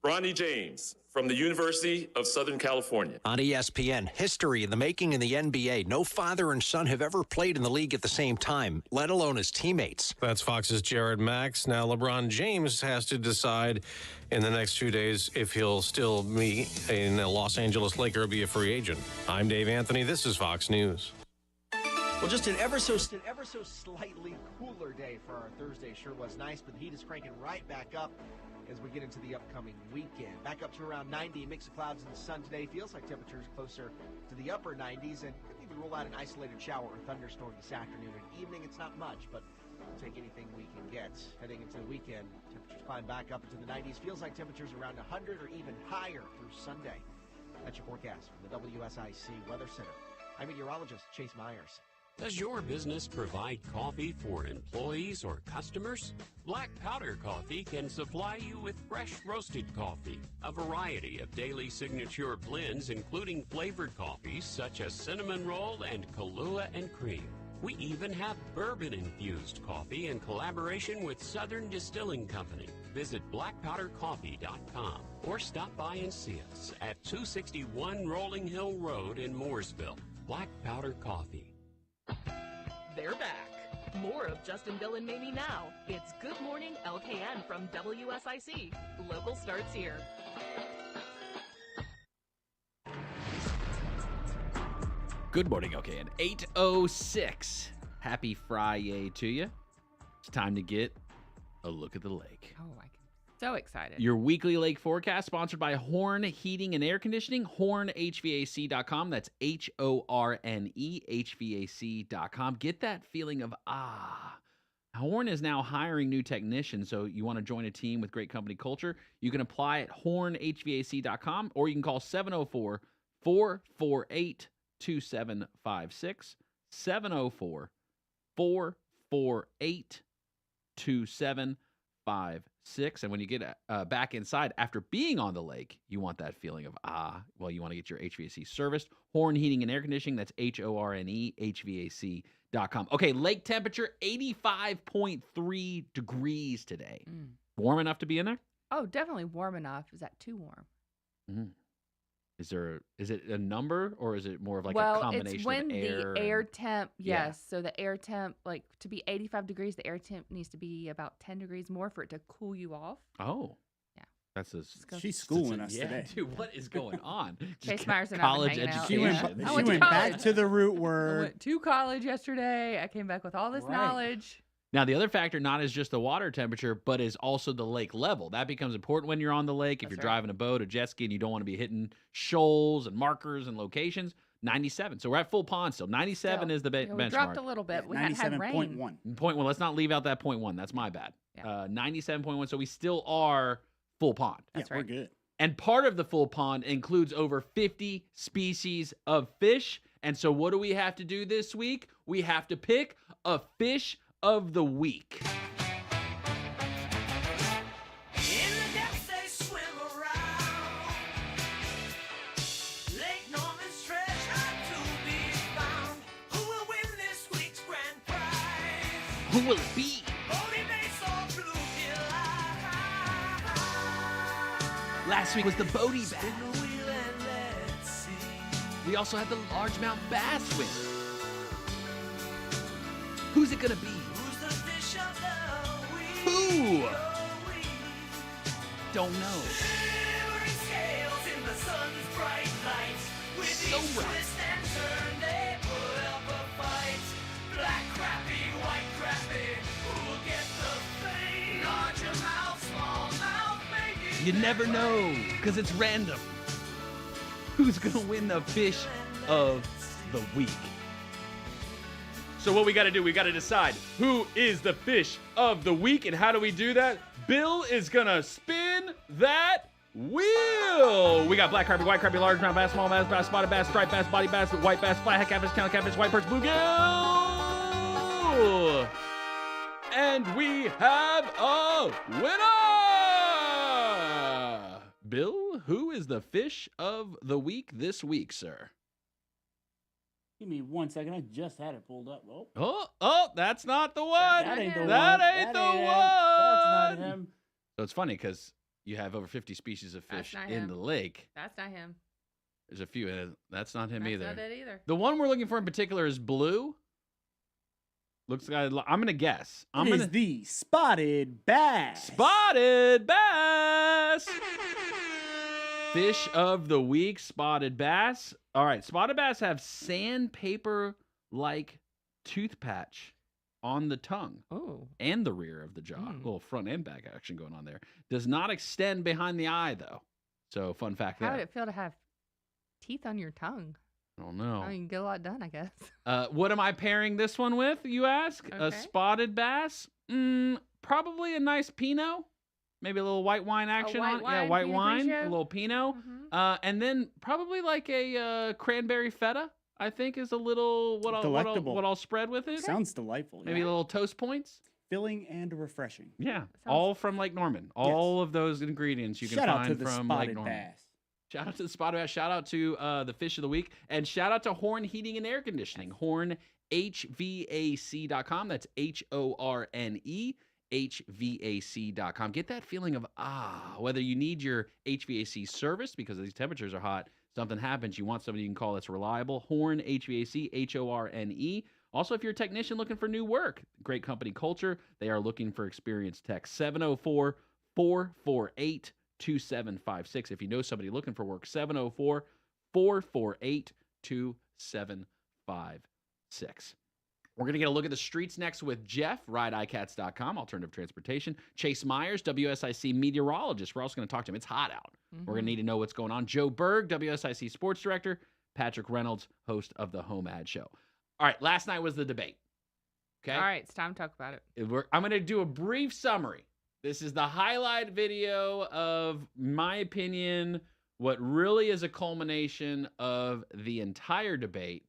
Bronny James from the University of Southern California. On ESPN, history in the making in the NBA. No father and son have ever played in the league at the same time, let alone as teammates. That's Fox's Jared Max. Now LeBron James has to decide in the next 2 days if he'll still be a Los Angeles Laker or be a free agent. I'm Dave Anthony. This is Fox News. Well, just an ever so slightly cooler day for our Thursday. Sure was nice, but the heat is cranking right back up as we get into the upcoming weekend. Back up to around 90, mix of clouds and sun today. Feels like temperatures closer to the upper 90s, and could even rule out an isolated shower or thunderstorm this afternoon and evening. It's not much, but we'll take anything we can get. Heading into the weekend, temperatures climb back up into the 90s. Feels like temperatures around 100 or even higher through Sunday. That's your forecast from the WSIC Weather Center. I'm meteorologist Chase Myers. Does your business provide coffee for employees or customers? Black Powder Coffee can supply you with fresh roasted coffee, a variety of daily signature blends including flavored coffees such as cinnamon roll and Kahlua and cream. We even have bourbon-infused coffee in collaboration with Southern Distilling Company. Visit blackpowdercoffee.com or stop by and see us at 261 Rolling Hill Road in Mooresville. Black Powder Coffee. They're back. More of Justin, Bill, and Mamie now. It's Good Morning LKN from WSIC. Local starts here. Good morning, LKN. 8:06. Happy FriYAY to you. It's time to get a look at the lake. Oh, I'm so excited. Your weekly lake forecast sponsored by Horne Heating and Air Conditioning, HorneHVAC.com. That's HORNE, HVAC.com. Get that feeling of Horne is now hiring new technicians, so you want to join a team with great company culture. You can apply at HorneHVAC.com, or you can call 704-448-2756, 704-448-2756. And when you get back inside after being on the lake, you want that feeling of you want to get your HVAC serviced. Horne Heating and Air Conditioning, that's HORNE, HVAC.com. Okay, lake temperature 85.3 degrees today. Warm enough to be in there? Oh, definitely warm enough. Is that too warm? Is it a number, or is it more of like a combination it's when of air? The air temp, yes. Yeah. So the air temp, like to be 85 degrees, the air temp needs to be about 10 degrees more for it to cool you off. Oh. Yeah. That's She's schooling us today. Dude, what is going on? Chase Myers and college I She went back to the root word. I went to college yesterday. I came back with all this knowledge. Now, the other factor not is just the water temperature, but is also the lake level. That becomes important when you're on the lake. If you're driving a boat, a jet ski, and you don't want to be hitting shoals and markers and locations, 97. So we're at full pond still. 97 is the benchmark. We dropped a little bit. We had rain. 97.1. Let's not leave out that 0.1. That's my bad. 97.1. So we still are full pond. That's right. We're good. And part of the full pond includes over 50 species of fish. And so what do we have to do this week? We have to pick a fish of the week. Who will it be? Last week was the Bodie bass. We also had the largemouth bass win. Who's it gonna be? Who? Don't know. So bright. You never know, because it's random. Who's gonna win the fish of the week? So what we got to do, we got to decide who is the fish of the week, and how do we do that? Bill is going to spin that wheel. We got black crappie, white crappie, largemouth bass, small bass, spotted bass, striped bass, body bass, white bass, flathead catfish, town catfish, white perch, bluegill. And we have a winner! Bill, who is the fish of the week this week, sir? Give me 1 second. I just had it pulled up. That's not the one. That ain't the one. That ain't the one. That's not him. So it's funny because you have over 50 species of fish in the lake. That's not him. There's a few. That's not him either. That's not it either. The one we're looking for in particular is blue. Looks like I'm gonna guess. It is the spotted bass. Spotted bass. Fish of the week, spotted bass. All right, spotted bass have sandpaper-like tooth patch on the tongue and the rear of the jaw. A little front and back action going on there. Does not extend behind the eye, though. So, fun fact there. How would it feel to have teeth on your tongue? I don't know. I mean, you can get a lot done, I guess. What am I pairing this one with, you ask? A spotted bass? Probably a nice Pinot. Maybe a little white wine action on it. Yeah, white wine. A little Pinot. And then probably like a cranberry feta, I think, is a little what I'll spread with it. Sounds delightful. Maybe a little toast points. Filling and refreshing. Yeah. All from Lake Norman. All of those ingredients you can find from Lake Norman. Bass. Shout out to the spotted bass. Shout out to the fish of the week. And shout out to Horne Heating and Air Conditioning. Horne, HVAC.com. That's HORNE. HVAC.com. Get that feeling of whether you need your HVAC service because these temperatures are hot, something happens, you want somebody you can call that's reliable. Horne HVAC, HORNE. Also, if you're a technician looking for new work, great company culture, they are looking for experienced techs. 704-448-2756. If you know somebody looking for work, 704-448-2756. We're going to get a look at the streets next with Jeff, rideicats.com, alternative transportation. Chase Myers, WSIC meteorologist. We're also going to talk to him. It's hot out. We're going to need to know what's going on. Joe Berg, WSIC sports director. Patrick Reynolds, host of the Home Ad Show. All right, last night was the debate. Okay? All right, it's time to talk about it. I'm going to do a brief summary. This is the highlight video of, my opinion, what really is a culmination of the entire debate,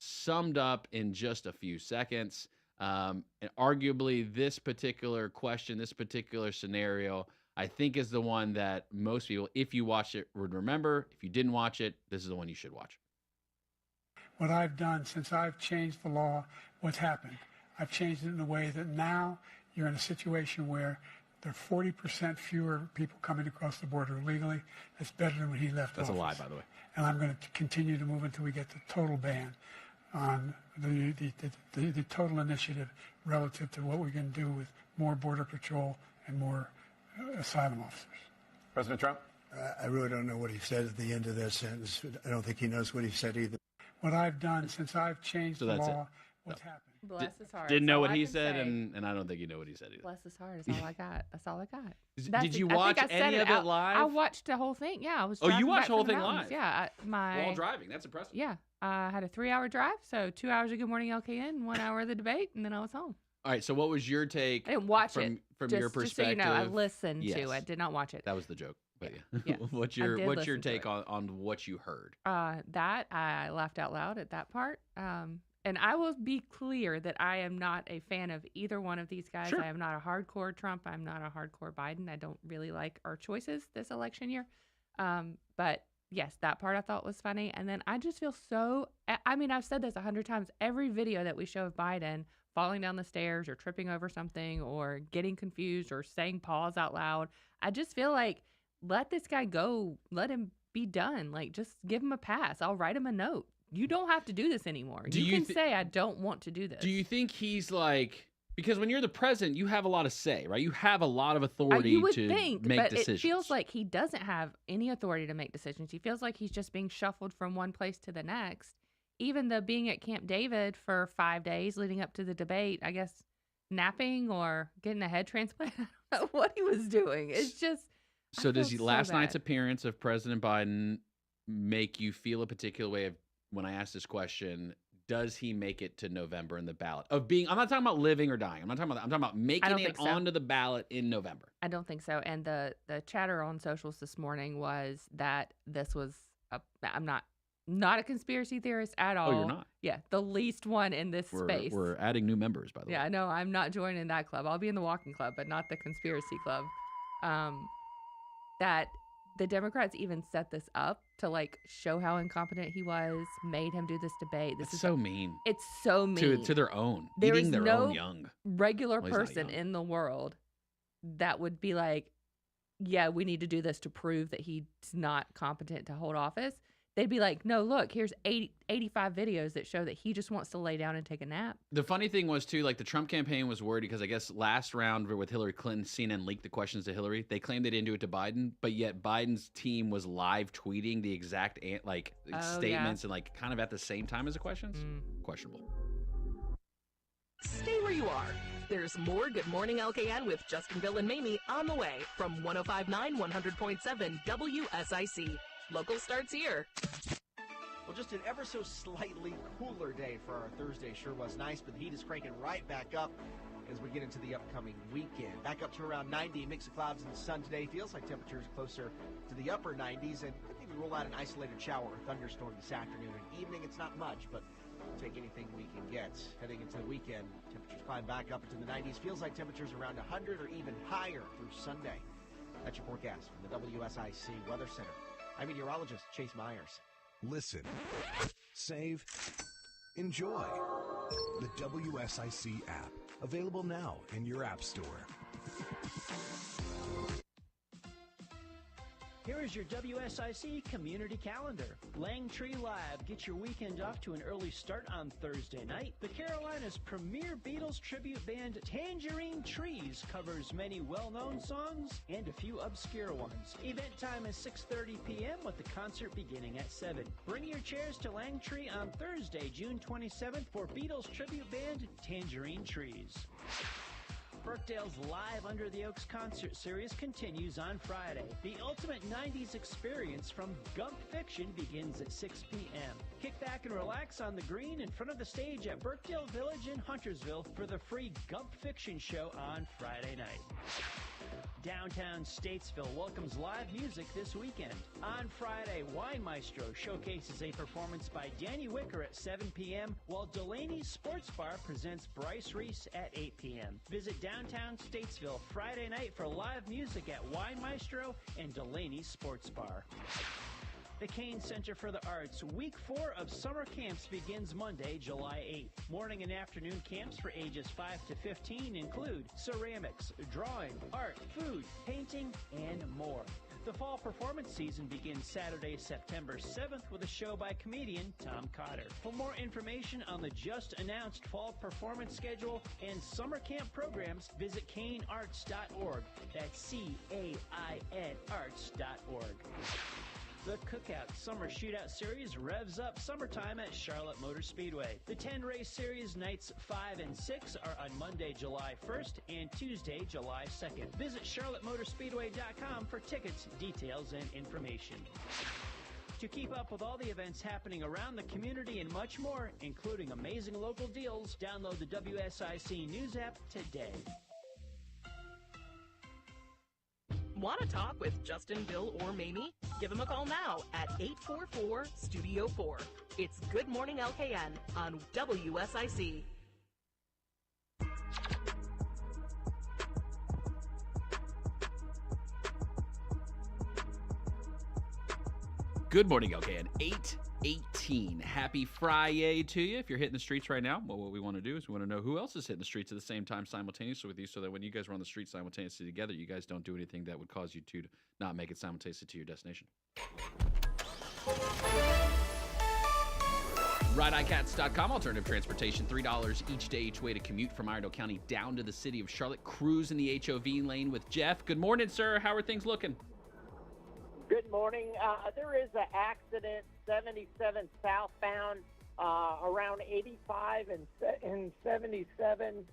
summed up in just a few seconds. And arguably, this particular question, this particular scenario, I think is the one that most people, if you watched it, would remember. If you didn't watch it, this is the one you should watch. What I've done since I've changed the law, what's happened? I've changed it in a way that now you're in a situation where there are 40% fewer people coming across the border illegally. That's better than when he left office. That's a lie, by the way. And I'm going to continue to move until we get the total ban on the total initiative relative to what we're going to do with more border patrol and more asylum officers. President Trump? I really don't know what he said at the end of that sentence. I don't think he knows what he said either. What I've done since I've changed the law, what's happened? Bless his heart. Didn't know what he said, and I don't think you know what he said either. Bless his heart is all I got. That's all I got. Did you watch any of it live? I watched the whole thing. Yeah, I was. You watched the whole thing live? Yeah, We're all driving. That's impressive. Yeah, I had a 3-hour drive, so 2 hours of Good Morning LKN, 1 hour of the debate, and then I was home. All right. So, what was your take? I didn't watch from your perspective? Just so you know, I listened to it. Did not watch it. That was the joke. But yeah. What's your take on what you heard? That I laughed out loud at that part. And I will be clear that I am not a fan of either one of these guys. Sure. I am not a hardcore Trump. I'm not a hardcore Biden. I don't really like our choices this election year. But yes, that part I thought was funny. And then I just feel I've said this 100 times. Every video that we show of Biden falling down the stairs or tripping over something or getting confused or saying pause out loud, I just feel like let this guy go. Let him be done. Like, just give him a pass. I'll write him a note. You don't have to do this anymore. You can say, I don't want to do this. Do you think he's like, because when you're the president, you have a lot of say, right? You have a lot of authority you would to think, make but decisions. It feels like he doesn't have any authority to make decisions. He feels like he's just being shuffled from one place to the next. Even the being at Camp David for 5 days leading up to the debate, I guess napping or getting a head transplant. I don't know what he was doing. It's just. So does last night's appearance of President Biden make you feel a particular way of, when I ask this question, does he make it to November in the ballot? I'm not talking about living or dying. I'm talking about making it onto the ballot in November. I don't think so. And the chatter on socials this morning was that this was I'm not a conspiracy theorist at all. Oh, you're not? Yeah, the least one in this space. We're adding new members, by the way. Yeah, no, I'm not joining that club. I'll be in the walking club, but not the conspiracy club. That the Democrats even set this up to like show how incompetent he was, made him do this debate. This is so mean. It's so mean to their own. There eating is their no own young. Regular person in the world that would be like, yeah, we need to do this to prove that he's not competent to hold office. They'd be like, no, look, here's 85 videos that show that he just wants to lay down and take a nap. The funny thing was, too, like the Trump campaign was worried because I guess last round with Hillary Clinton, CNN leaked the questions to Hillary. They claimed they didn't do it to Biden, but yet Biden's team was live tweeting the exact statements and like kind of at the same time as the questions. Questionable. Stay where you are. There's more Good Morning LKN with Justin, Bill, and Mamie on the way from 105.9 100.7 WSIC. Local starts here. Well, just an ever so slightly cooler day for our Thursday. Sure was nice, but the heat is cranking right back up as we get into the upcoming weekend. Back up to around 90, mix of clouds and sun today. Feels like temperatures closer to the upper 90s, and could maybe roll out an isolated shower or thunderstorm this afternoon and evening. It's not much, but we'll take anything we can get. Heading into the weekend, temperatures climb back up into the 90s. Feels like temperatures around 100 or even higher through Sunday. That's your forecast from the WSIC Weather Center. I'm meteorologist Chase Myers. Listen, save, enjoy. The WSIC app, available now in your app store. Here is your WSIC community calendar. Langtree Live gets your weekend off to an early start on Thursday night. The Carolinas' premier Beatles tribute band Tangerine Trees covers many well-known songs and a few obscure ones. Event time is 6:30 p.m. with the concert beginning at 7. Bring your chairs to Langtree on Thursday, June 27th for Beatles tribute band Tangerine Trees. Birkdale's Live Under the Oaks concert series continues on Friday. The ultimate 90s experience from Gump Fiction begins at 6 p.m. Kick back and relax on the green in front of the stage at Birkdale Village in Huntersville for the free Gump Fiction show on Friday night. Downtown Statesville welcomes live music this weekend. On Friday, Wine Maestro showcases a performance by Danny Wicker at 7 p.m., while Delaney's Sports Bar presents Bryce Reese at 8 p.m. Visit Downtown Statesville Friday night for live music at Wine Maestro and Delaney's Sports Bar. The Kane Center for the Arts, Week 4 of summer camps begins Monday, July 8th. Morning and afternoon camps for ages 5 to 15 include ceramics, drawing, art, food, painting, and more. The fall performance season begins Saturday, September 7th with a show by comedian Tom Cotter. For more information on the just announced fall performance schedule and summer camp programs, visit canearts.org. That's CAIN arts.org. The Cookout Summer Shootout Series revs up summertime at Charlotte Motor Speedway. The 10-race series nights 5 and 6 are on Monday, July 1st and Tuesday, July 2nd. Visit charlottemotorspeedway.com for tickets, details, and information. To keep up with all the events happening around the community and much more, including amazing local deals, download the WSIC News app today. Want to talk with Justin, Bill, or Mamie? Give them a call now at 844-STUDIO-4. It's Good Morning LKN on WSIC. Good morning, LKN. 8:18. Happy FriYAY to you. If you're hitting the streets right now, well, what we want to do is we want to know who else is hitting the streets at the same time simultaneously with you, so that when you guys are on the street simultaneously together, you guys don't do anything that would cause you to not make it simultaneously to your destination. RideICats.com, alternative transportation, $3 each day, each way to commute from Iredell County down to the city of Charlotte. Cruise in the HOV lane with Jeff. Good morning, sir. How are things looking? Good morning. There is an accident, 77 southbound, around 85 and 77.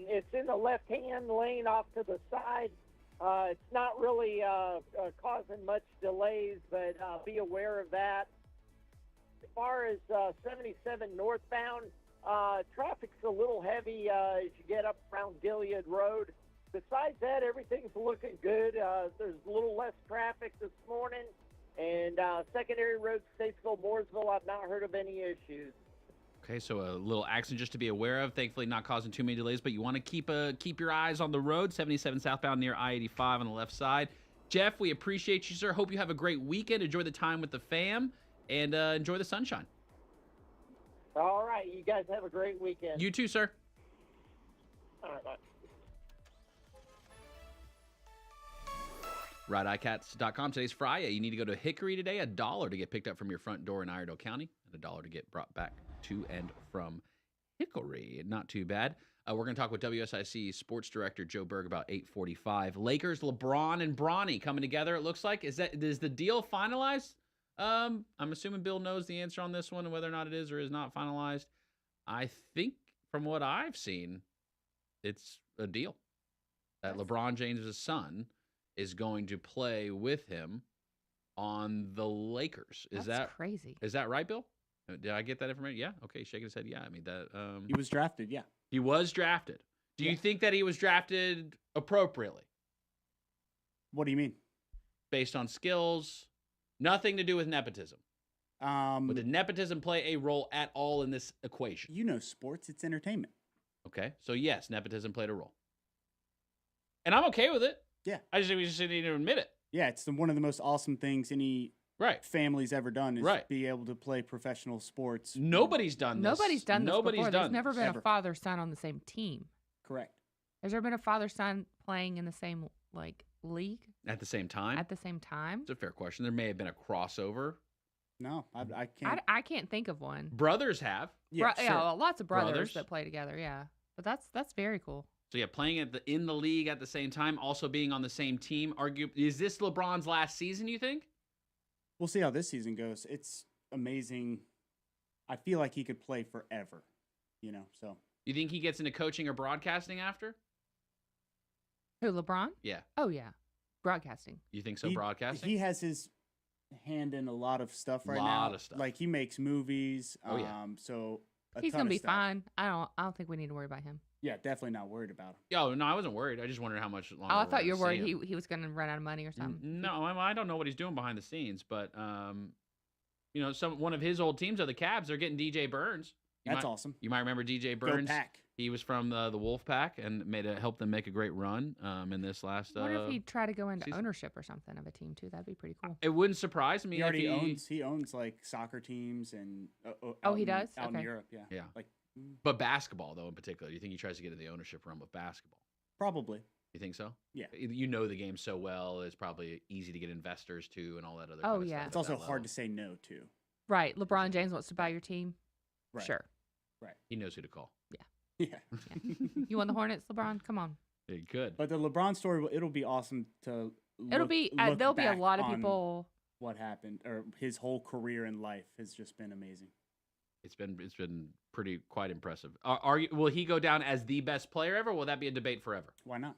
It's in the left-hand lane off to the side. It's not really causing much delays, but be aware of that. As far as 77 northbound, traffic's a little heavy as you get up around Gilead Road. Besides that, everything's looking good. There's a little less traffic this morning. And secondary roads, Statesville, Mooresville, I've not heard of any issues. Okay, so a little accident just to be aware of. Thankfully, not causing too many delays, but you want to keep your eyes on the road. 77 southbound near I-85 on the left side. Jeff, we appreciate you, sir. Hope you have a great weekend. Enjoy the time with the fam, and enjoy the sunshine. All right, you guys have a great weekend. You too, sir. All right, bye. RideICats.com. Today's FriYAY. You need to go to Hickory today. $1 to get picked up from your front door in Iredell County, and $1 to get brought back to and from Hickory. Not too bad. We're going to talk with WSIC Sports Director Joe Berg about 8:45. Lakers, LeBron, and Bronny coming together, it looks like. Is the deal finalized? I'm assuming Bill knows the answer on this one and whether or not it is or is not finalized. I think from what I've seen, it's a deal that LeBron James' son is going to play with him on the Lakers. That's crazy. Is that right, Bill? Did I get that information? Yeah. Okay. Shaking his head. Yeah. I mean that. He was drafted. Yeah. He was drafted. Do you think that he was drafted appropriately? What do you mean? Based on skills, nothing to do with nepotism. But did nepotism play a role at all in this equation? You know sports, it's entertainment. Okay, so yes, nepotism played a role. And I'm okay with it. Yeah. I just think we just need to admit it. Yeah, it's one of the most awesome things any family's ever done is be able to play professional sports. Nobody's done this. Nobody's done this before. There's never been Ever. a father-son on the same team. Correct. Has there been a father-son playing in the same league? At the same time? At the same time? It's a fair question. There may have been a crossover. No, I can't. I can't think of one. Brothers have. Yeah, well, lots of brothers that play together. Yeah, but that's very cool. So yeah, playing in the league at the same time, also being on the same team. Is this LeBron's last season? You think? We'll see how this season goes. It's amazing. I feel like he could play forever. So. You think he gets into coaching or broadcasting after? Who, LeBron? Yeah. Oh yeah, broadcasting. You think so? Broadcasting. He has his hand in a lot of stuff right now. A lot of stuff. Like he makes movies. Oh yeah. So he's gonna be fine. I don't think we need to worry about him. Yeah, definitely not worried about him. Yo, no, I wasn't worried. I just wondered how much longer. Oh, I thought you were worried he was gonna run out of money or something. No, I don't know what he's doing behind the scenes, but one of his old teams are the Cavs. They're getting DJ Burns. That's awesome. You might remember DJ Burns. Go Pack. He was from the Wolf Pack and helped them make a great run in this last. I wonder if he'd try to go into ownership or something of a team too. That'd be pretty cool. It wouldn't surprise me. He owns like soccer teams and. He does out in Europe. Yeah. Yeah. But basketball though, in particular, do you think he tries to get into the ownership realm of basketball? Probably. You think so? Yeah. You know the game so well. It's probably easy to get investors to and all that other. Oh kind of yeah. stuff It's also hard to say no to. Right. LeBron James wants to buy your team. Right. Sure. Right. He knows who to call. Yeah. You want the Hornets, LeBron? Come on. He could. But the LeBron story, it'll be awesome to. There'll be a lot of people. What happened, or his whole career in life has just been amazing. It's been quite impressive. Will he go down as the best player ever? Or will that be a debate forever? Why not?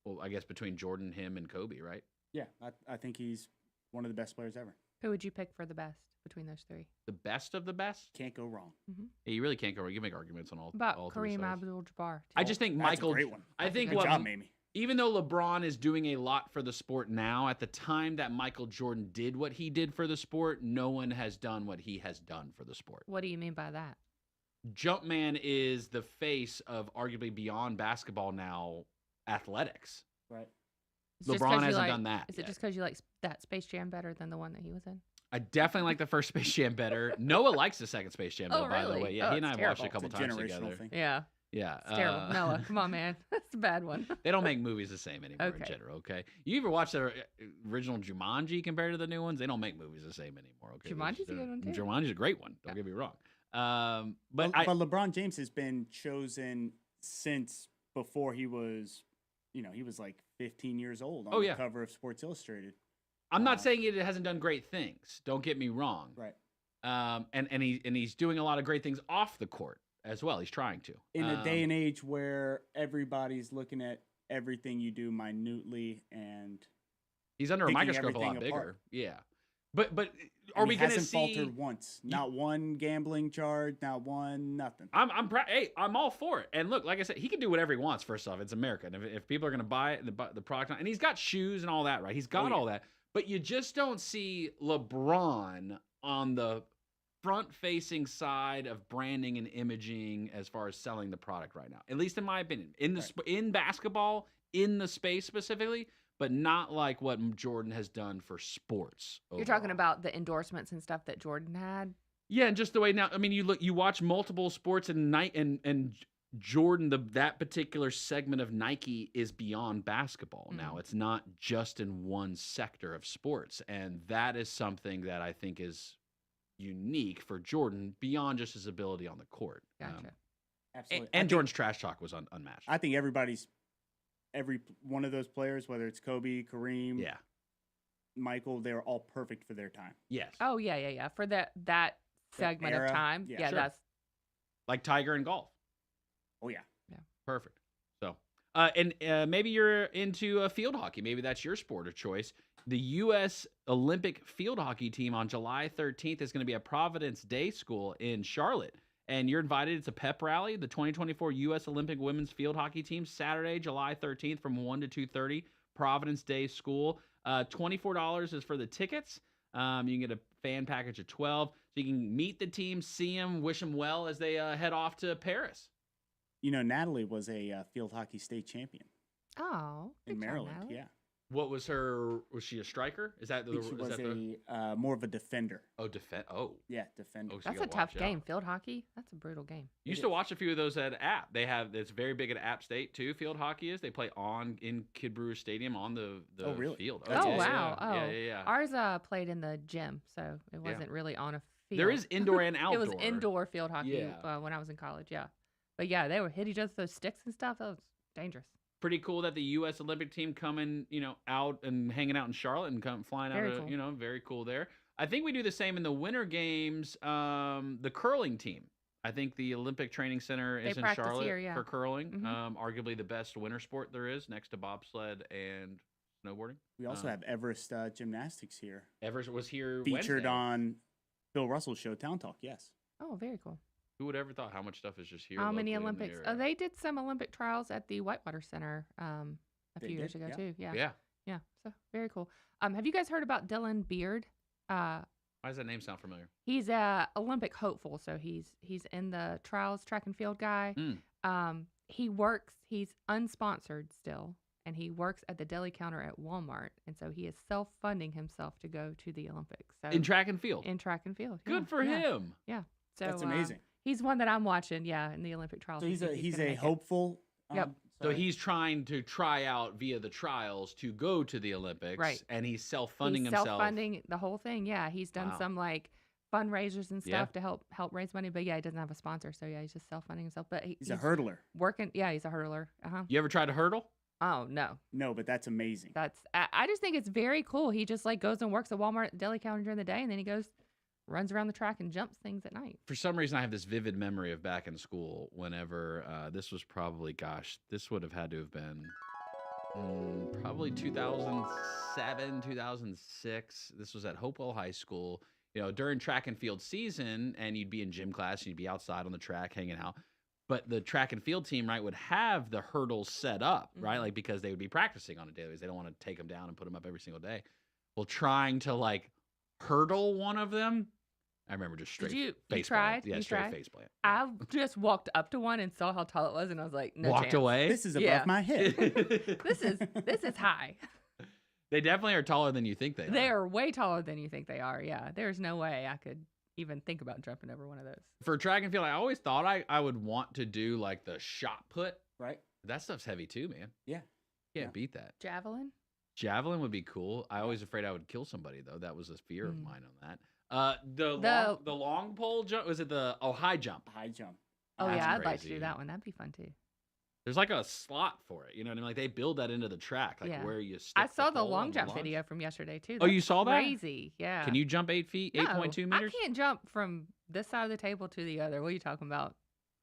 Well, I guess between Jordan, him, and Kobe, right? Yeah, I think he's one of the best players ever. Who would you pick for the best between those three? The best of the best? Can't go wrong. Mm-hmm. Yeah, you really can't go wrong. You can make arguments on all. About all Kareem Abdul-Jabbar. I just think Michael. That's a great one. I think Good job, Mamie. Even though LeBron is doing a lot for the sport now, at the time that Michael Jordan did what he did for the sport, no one has done what he has done for the sport. What do you mean by that? Jumpman is the face of arguably beyond basketball now, athletics. Right. LeBron hasn't done that. Is it just because you like that Space Jam better than the one that he was in? I definitely like the first Space Jam better. Noah likes the second Space Jam, though, by the way. Yeah, he and I watched it a couple times together. Thing. Yeah. Yeah. It's terrible. Noah, come on, man. That's a bad one. They don't make movies the same anymore in general, okay? You ever watch the original Jumanji compared to the new ones? They don't make movies the same anymore, okay? Jumanji's a good one, too. Jumanji's a great one. Don't get me wrong. But LeBron James has been chosen since before he was, he was like 15 years old on the cover of Sports Illustrated. I'm not saying it hasn't done great things. Don't get me wrong. Right. And he's doing a lot of great things off the court as well. He's trying to. In a day and age where everybody's looking at everything you do minutely and he's under a microscope a lot bigger. Yeah. But are we going to see? Hasn't faltered once. Not one gambling charge. Not one nothing. Hey, I'm all for it. And look, like I said, he can do whatever he wants. First off, it's America. And if people are going to buy it, the product, and he's got shoes and all that, right? He's got all that. But you just don't see LeBron on the front-facing side of branding and imaging as far as selling the product right now. At least in my opinion, in basketball, in the space specifically. But not like what Jordan has done for sports. You're talking about the endorsements and stuff that Jordan had? Yeah, and just the way now, I mean, you watch multiple sports and Jordan, that particular segment of Nike is beyond basketball now. It's not just in one sector of sports. And that is something that I think is unique for Jordan beyond just his ability on the court. Gotcha. Absolutely. And Jordan's trash talk was unmatched. I think every one of those players, whether it's Kobe, Kareem, Michael, they're all perfect for their time. Yes. Oh, yeah. For that segment of time. Yeah, sure. that's like Tiger in golf. Oh, yeah. Perfect. So, and maybe you're into field hockey. Maybe that's your sport of choice. The U.S. Olympic field hockey team on July 13th is going to be at Providence Day School in Charlotte. And you're invited. It's a pep rally. The 2024 U.S. Olympic women's field hockey team, Saturday, July 13th from 1 to 2:30, Providence Day School. $24 is for the tickets. You can get a fan package of 12. So you can meet the team, see them, wish them well as they head off to Paris. You know, Natalie was a field hockey state champion. Oh, in Maryland, yeah. What was her? Was she a striker? Is that the? She was more of a defender. Oh, Oh, yeah, defender. Oh, so That's a tough game. Field hockey. That's a brutal game. Used to watch a few of those at App. They have. It's very big at App State too. Field hockey is. They play in Kid Brewer Stadium on the field. Oh, wow. Yeah. Ours played in the gym, so it wasn't really on a field. There is indoor and outdoor. It was indoor field hockey when I was in college. Yeah, but yeah, they would hit each other with those sticks and stuff. That was dangerous. Pretty cool that the U.S. Olympic team coming, out and hanging out in Charlotte and come flying Very out. cool. Very cool there. I think we do the same in the Winter Games. The curling team. I think the Olympic Training Center is in Charlotte here, for curling. Mhm. Arguably the best winter sport there is, next to bobsled and snowboarding. We also have Everest Gymnastics here. Everest was here featured Wednesday. on Bill Russell's show, Town Talk. Yes. Oh, very cool. Who would ever thought how much stuff is just here? How many locally in the Olympics? area? They did some Olympic trials at the Whitewater Center a few years ago too. Yeah. So very cool. Have you guys heard about Dylan Beard? Why does that name sound familiar? He's a Olympic hopeful, so he's in the trials, track and field guy. He's unsponsored still, and he works at the deli counter at Walmart, and so he is self-funding himself to go to the Olympics. So In track and field. In track and field. Good for him. Yeah. So That's amazing. He's one that I'm watching. Yeah, in the Olympic trials. So he's gonna a make it. hopeful. Yep. So he's trying to try out via the trials to go to the Olympics, Right. and he's self-funding He's himself. self-funding the whole thing. Yeah, he's done Wow. some like fundraisers and Yeah. stuff to help raise money. But yeah, he doesn't have a sponsor, so yeah, he's just self-funding himself. But He's a hurdler. Working. Yeah, he's a hurdler. You ever tried to hurdle? Oh no. No, but that's amazing. I just think it's very cool. He just like goes and works at Walmart at the deli counter during the day, and then he runs around the track and jumps things at night. For some reason, I have this vivid memory of back in school whenever this was probably, this would have had to have been probably 2007, 2006. This was at Hopewell High School, during track and field season, and you'd be in gym class and you'd be outside on the track hanging out. But the track and field team, right, would have the hurdles set up, right? Like, because they would be practicing on a daily basis. They don't want to take them down and put them up every single day. Well, trying to hurdle one of them, I remember just straight you face tried? plant. Yeah, You straight tried? face plant. I just walked up to one and saw how tall it was, and I was like, no Walked chance. away? This is above my head. this is high. They definitely are taller than you think they are. They are way taller than you think they are. Yeah, there's no way I could even think about jumping over one of those. For track and field, I always thought I would want to do like the shot put. Right. That stuff's heavy too, man. Yeah. Can't beat that. Javelin? Javelin would be cool. I always afraid I would kill somebody though. That was a fear of mine on that. The long pole jump, was it high jump? High jump. Oh That's yeah, I'd like to crazy. do that one. That'd be fun too. There's like a slot for it. You know what I mean? Like they build that into the track, like Yeah. where you stick I saw the pole long on jump launch. video from yesterday too. Oh, you That's saw that? Crazy, yeah. Can you jump 8 feet, 8.2 No, meters? I can't jump from this side of the table to the other. What are you talking about?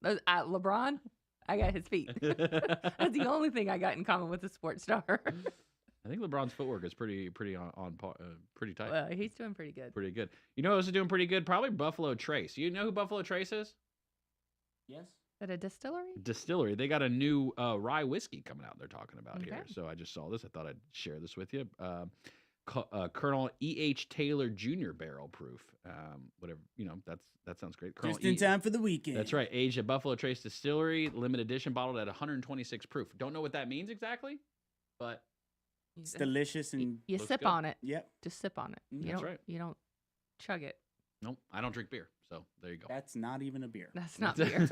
LeBron? I got his feet. That's the only thing I got in common with a sports star. I think LeBron's footwork is pretty on par, pretty tight. Well, he's doing pretty good. Pretty good. You know who else is doing pretty good? Probably Buffalo Trace. You know who Buffalo Trace is? Yes. Is that a distillery? Distillery. They got a new rye whiskey coming out. They're talking about here. Okay. So I just saw this. I thought I'd share this with you. Colonel E.H. Taylor Jr. barrel proof. Whatever, that sounds great. Colonel Just in time for the weekend. That's right. Aged at Buffalo Trace Distillery, limited edition, bottled at 126 proof. Don't know what that means exactly, but It's delicious and You looks sip good. on it. Yep. Just sip on it. You That's don't, right. You don't chug it. Nope, I don't drink beer. So there you go. That's not even a beer. That's not beer.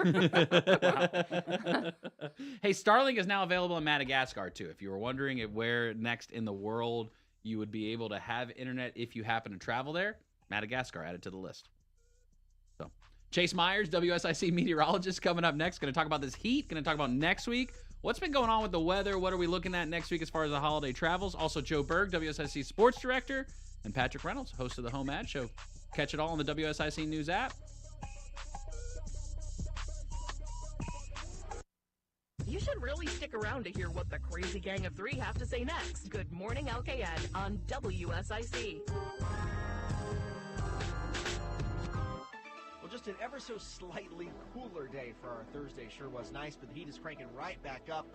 Hey, Starlink is now available in Madagascar too. If you were wondering where next in the world you would be able to have internet if you happen to travel there, Madagascar added to the list. So Chase Myers, WSIC meteorologist, coming up next. Going to talk about this heat. Going to talk about next week. What's been going on with the weather? What are we looking at next week as far as the holiday travels? Also, Joe Berg, WSIC sports director, and Patrick Reynolds, host of the Home Ad Show. Catch it all on the WSIC News app. You should really stick around to hear what the crazy gang of three have to say next. Good morning, LKN on WSIC. Well, just an ever so slightly cooler day for our Thursday. Sure was nice, but the heat is cranking right back up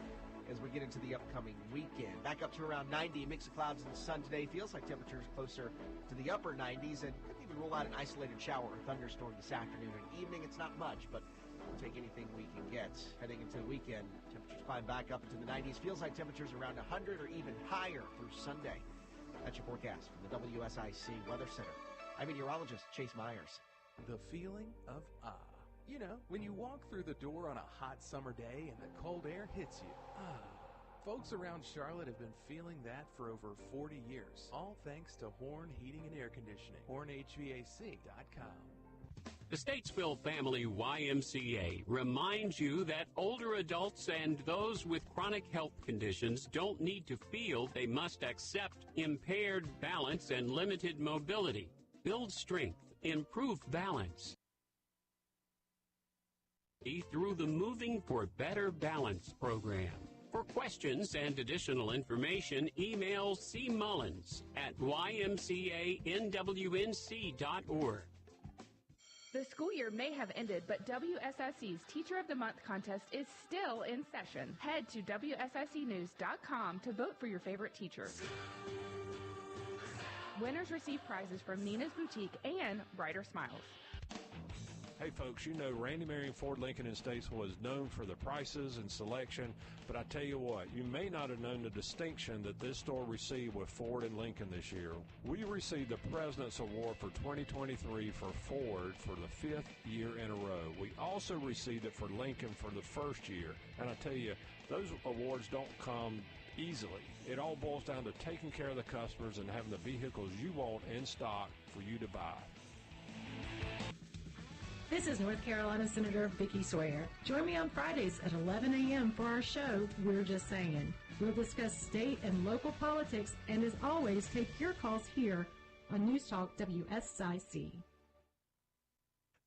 as we get into the upcoming weekend. Back up to around 90, mix of clouds and sun today. Feels like temperatures closer to the upper 90s, and couldn't even rule out an isolated shower or thunderstorm this afternoon and evening. It's not much, but we'll take anything we can get. Heading into the weekend, temperatures climb back up into the 90s. Feels like temperatures around 100 or even higher through Sunday. That's your forecast from the WSIC Weather Center. I'm meteorologist Chase Myers. The feeling of awe. You know, when you walk through the door on a hot summer day and the cold air hits you. Folks around Charlotte have been feeling that for over 40 years. All thanks to Horne Heating and Air Conditioning. HorneHVAC.com. The Statesville Family YMCA reminds you that older adults and those with chronic health conditions don't need to feel they must accept impaired balance and limited mobility. Build strength, improve balance through the Moving for Better Balance program. For questions and additional information, email cmullins@ymcanwnc.org. The school year may have ended, but WSIC's Teacher of the Month contest is still in session. Head to WSICnews.com to vote for your favorite teacher. Winners receive prizes from Nina's Boutique and Brighter Smiles. Hey folks, you know Randy Marion Ford Lincoln in Statesville is known for the prices and selection, but I tell you what, you may not have known the distinction that this store received with Ford and Lincoln this year. We received the President's Award for 2023 for Ford for the 5th year in a row. We also received it for Lincoln for the first year, and I tell you, those awards don't come easily. It all boils down to taking care of the customers and having the vehicles you want in stock for you to buy. This is North Carolina Senator Vicki Sawyer. Join me on Fridays at 11 a.m. for our show, We're Just Saying. We'll discuss state and local politics, and as always, take your calls here on News Talk WSIC.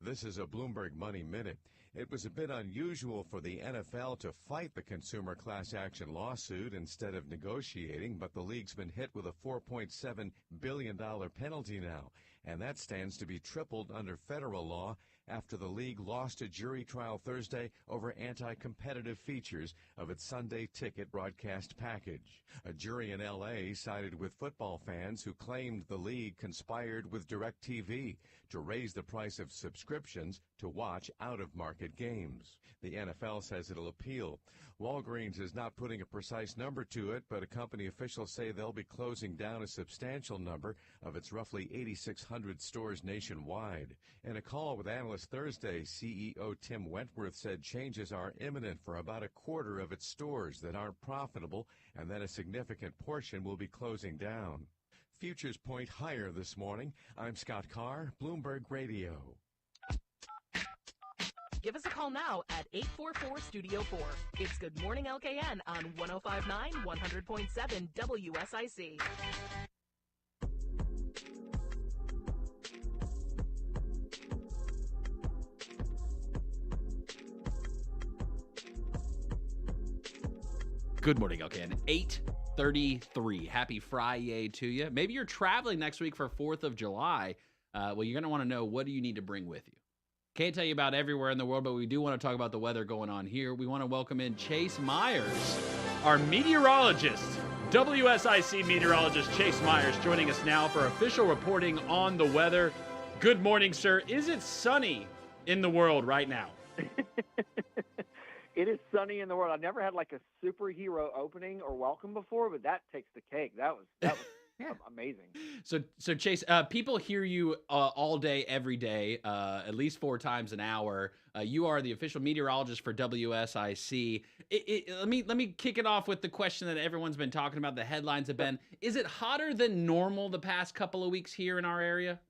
This is a Bloomberg Money Minute. It was a bit unusual for the NFL to fight the consumer class action lawsuit instead of negotiating, but the league's been hit with a $4.7 billion penalty now, and that stands to be tripled under federal law after the league lost a jury trial Thursday over anti-competitive features of its Sunday ticket broadcast package. A jury in L.A. sided with football fans who claimed the league conspired with DirecTV to raise the price of subscriptions to watch out-of-market games. The NFL says it'll appeal. Walgreens is not putting a precise number to it, but company officials say they'll be closing down a substantial number of its roughly 8,600 stores nationwide. In a call with analysts Thursday, CEO Tim Wentworth said changes are imminent for about a quarter of its stores that aren't profitable, and that a significant portion will be closing down. Futures point higher this morning. I'm Scott Carr, Bloomberg Radio. Give us a call now at 844-STUDIO-4. It's Good Morning LKN on 105.9, 100.7 WSIC. Good morning, LKN. 8:33. Happy FriYAY to you. Maybe you're traveling next week for 4th of July. Well, you're going to want to know, what do you need to bring with you? Can't tell you about everywhere in the world, but we do want to talk about the weather going on here. We want to welcome in Chase Myers, our meteorologist. WSIC meteorologist Chase Myers joining us now for official reporting on the weather. Good morning, sir. Is it sunny in the world right now? It is sunny in the world. I've never had like a superhero opening or welcome before, but that takes the cake. That was amazing. So Chase, people hear you all day, every day, at least 4 times an hour. You are the official meteorologist for WSIC. Let me kick it off with the question that everyone's been talking about. The headlines have been: is it hotter than normal the past couple of weeks here in our area?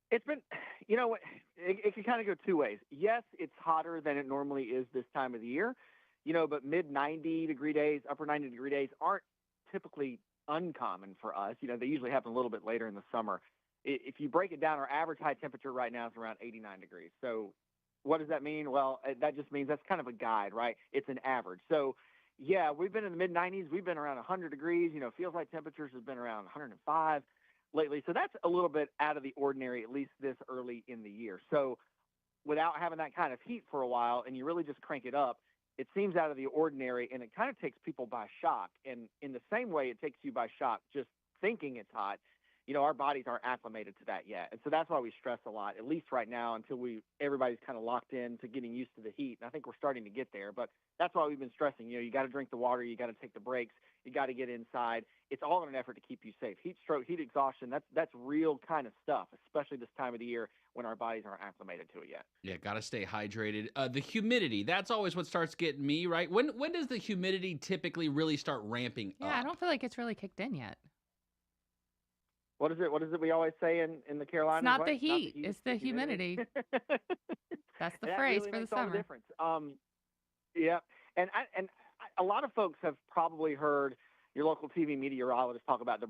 It's been, you know what, it can kind of go two ways. Yes, it's hotter than it normally is this time of the year, you know, but mid 90-degree days, upper 90-degree days aren't typically uncommon for us. You know, they usually happen a little bit later in the summer. If you break it down, our average high temperature right now is around 89 degrees. So what does that mean? Well, that just means that's kind of a guide, right? It's an average. So, yeah, we've been in the mid-90s. We've been around 100 degrees. Feels like temperatures has been around 105 lately. So that's a little bit out of the ordinary, at least this early in the year. So without having that kind of heat for a while, and you really just crank it up, it seems out of the ordinary, and it kind of takes people by shock. And in the same way it takes you by shock just thinking it's hot, our bodies aren't acclimated to that yet. And so that's why we stress a lot, at least right now, until everybody's kind of locked in to getting used to the heat. And I think we're starting to get there, but that's why we've been stressing, you got to drink the water, you got to take the breaks, you got to get inside. It's all in an effort to keep you safe. Heat stroke, heat exhaustion, that's real kind of stuff, especially this time of the year when our bodies aren't acclimated to it yet. Yeah, got to stay hydrated. The humidity, that's always what starts getting me, right? When does the humidity typically really start ramping up? Yeah, I don't feel like it's really kicked in yet. What is it we always say in the Carolinas? It's not the heat, it's the humidity. That's the phrase really for the makes all summer. the difference. Yeah, and a lot of folks have probably heard your local TV meteorologist talk about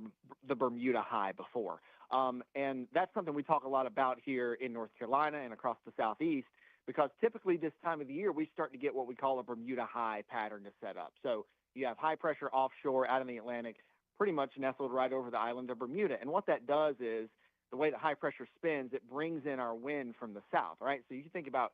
the Bermuda high before. And that's something we talk a lot about here in North Carolina and across the Southeast, because typically this time of the year, we start to get what we call a Bermuda high pattern to set up. So you have high pressure offshore out in the Atlantic, pretty much nestled right over the island of Bermuda. And what that does is, the way that high pressure spins, it brings in our wind from the south, right? So you think about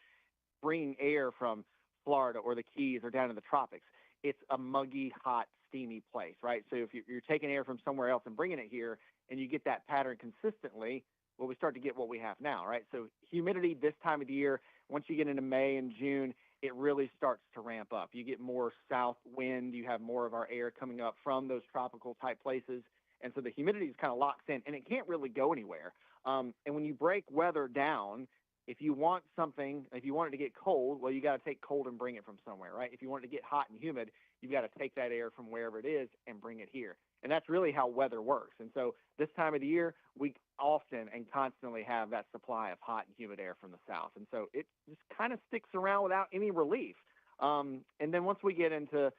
bringing air from Florida or the Keys or down in the tropics. It's a muggy, hot, steamy place, right? So if you're taking air from somewhere else and bringing it here, and you get that pattern consistently, well, we start to get what we have now, right? So humidity this time of the year, once you get into May and June, it really starts to ramp up. You get more south wind. You have more of our air coming up from those tropical type places. And so the humidity is kind of locked in, and it can't really go anywhere. And when you break weather down, if you want it to get cold, well, you got to take cold and bring it from somewhere, right? If you want it to get hot and humid, you've got to take that air from wherever it is and bring it here. And that's really how weather works. And so this time of the year, we often and constantly have that supply of hot and humid air from the south. And so it just kind of sticks around without any relief. And then once we get into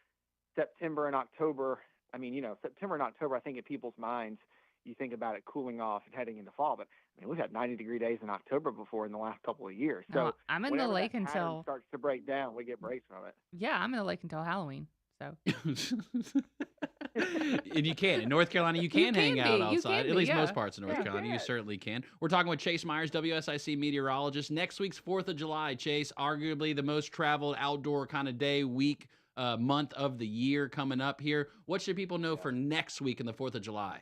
September and October, September and October, I think in people's minds, you think about it cooling off and heading into fall. But we've had 90-degree days in October before in the last couple of years. So no, I'm in the lake until starts to break down. We get breaks from it. Yeah, I'm in the lake until Halloween. So. And you can. In North Carolina, you can hang out outside. At least most parts of North Carolina, you certainly can. We're talking with Chase Myers, WSIC meteorologist. Next week's 4th of July, Chase, arguably the most traveled outdoor kind of day, week, month of the year coming up here. What should people know for next week in the 4th of July?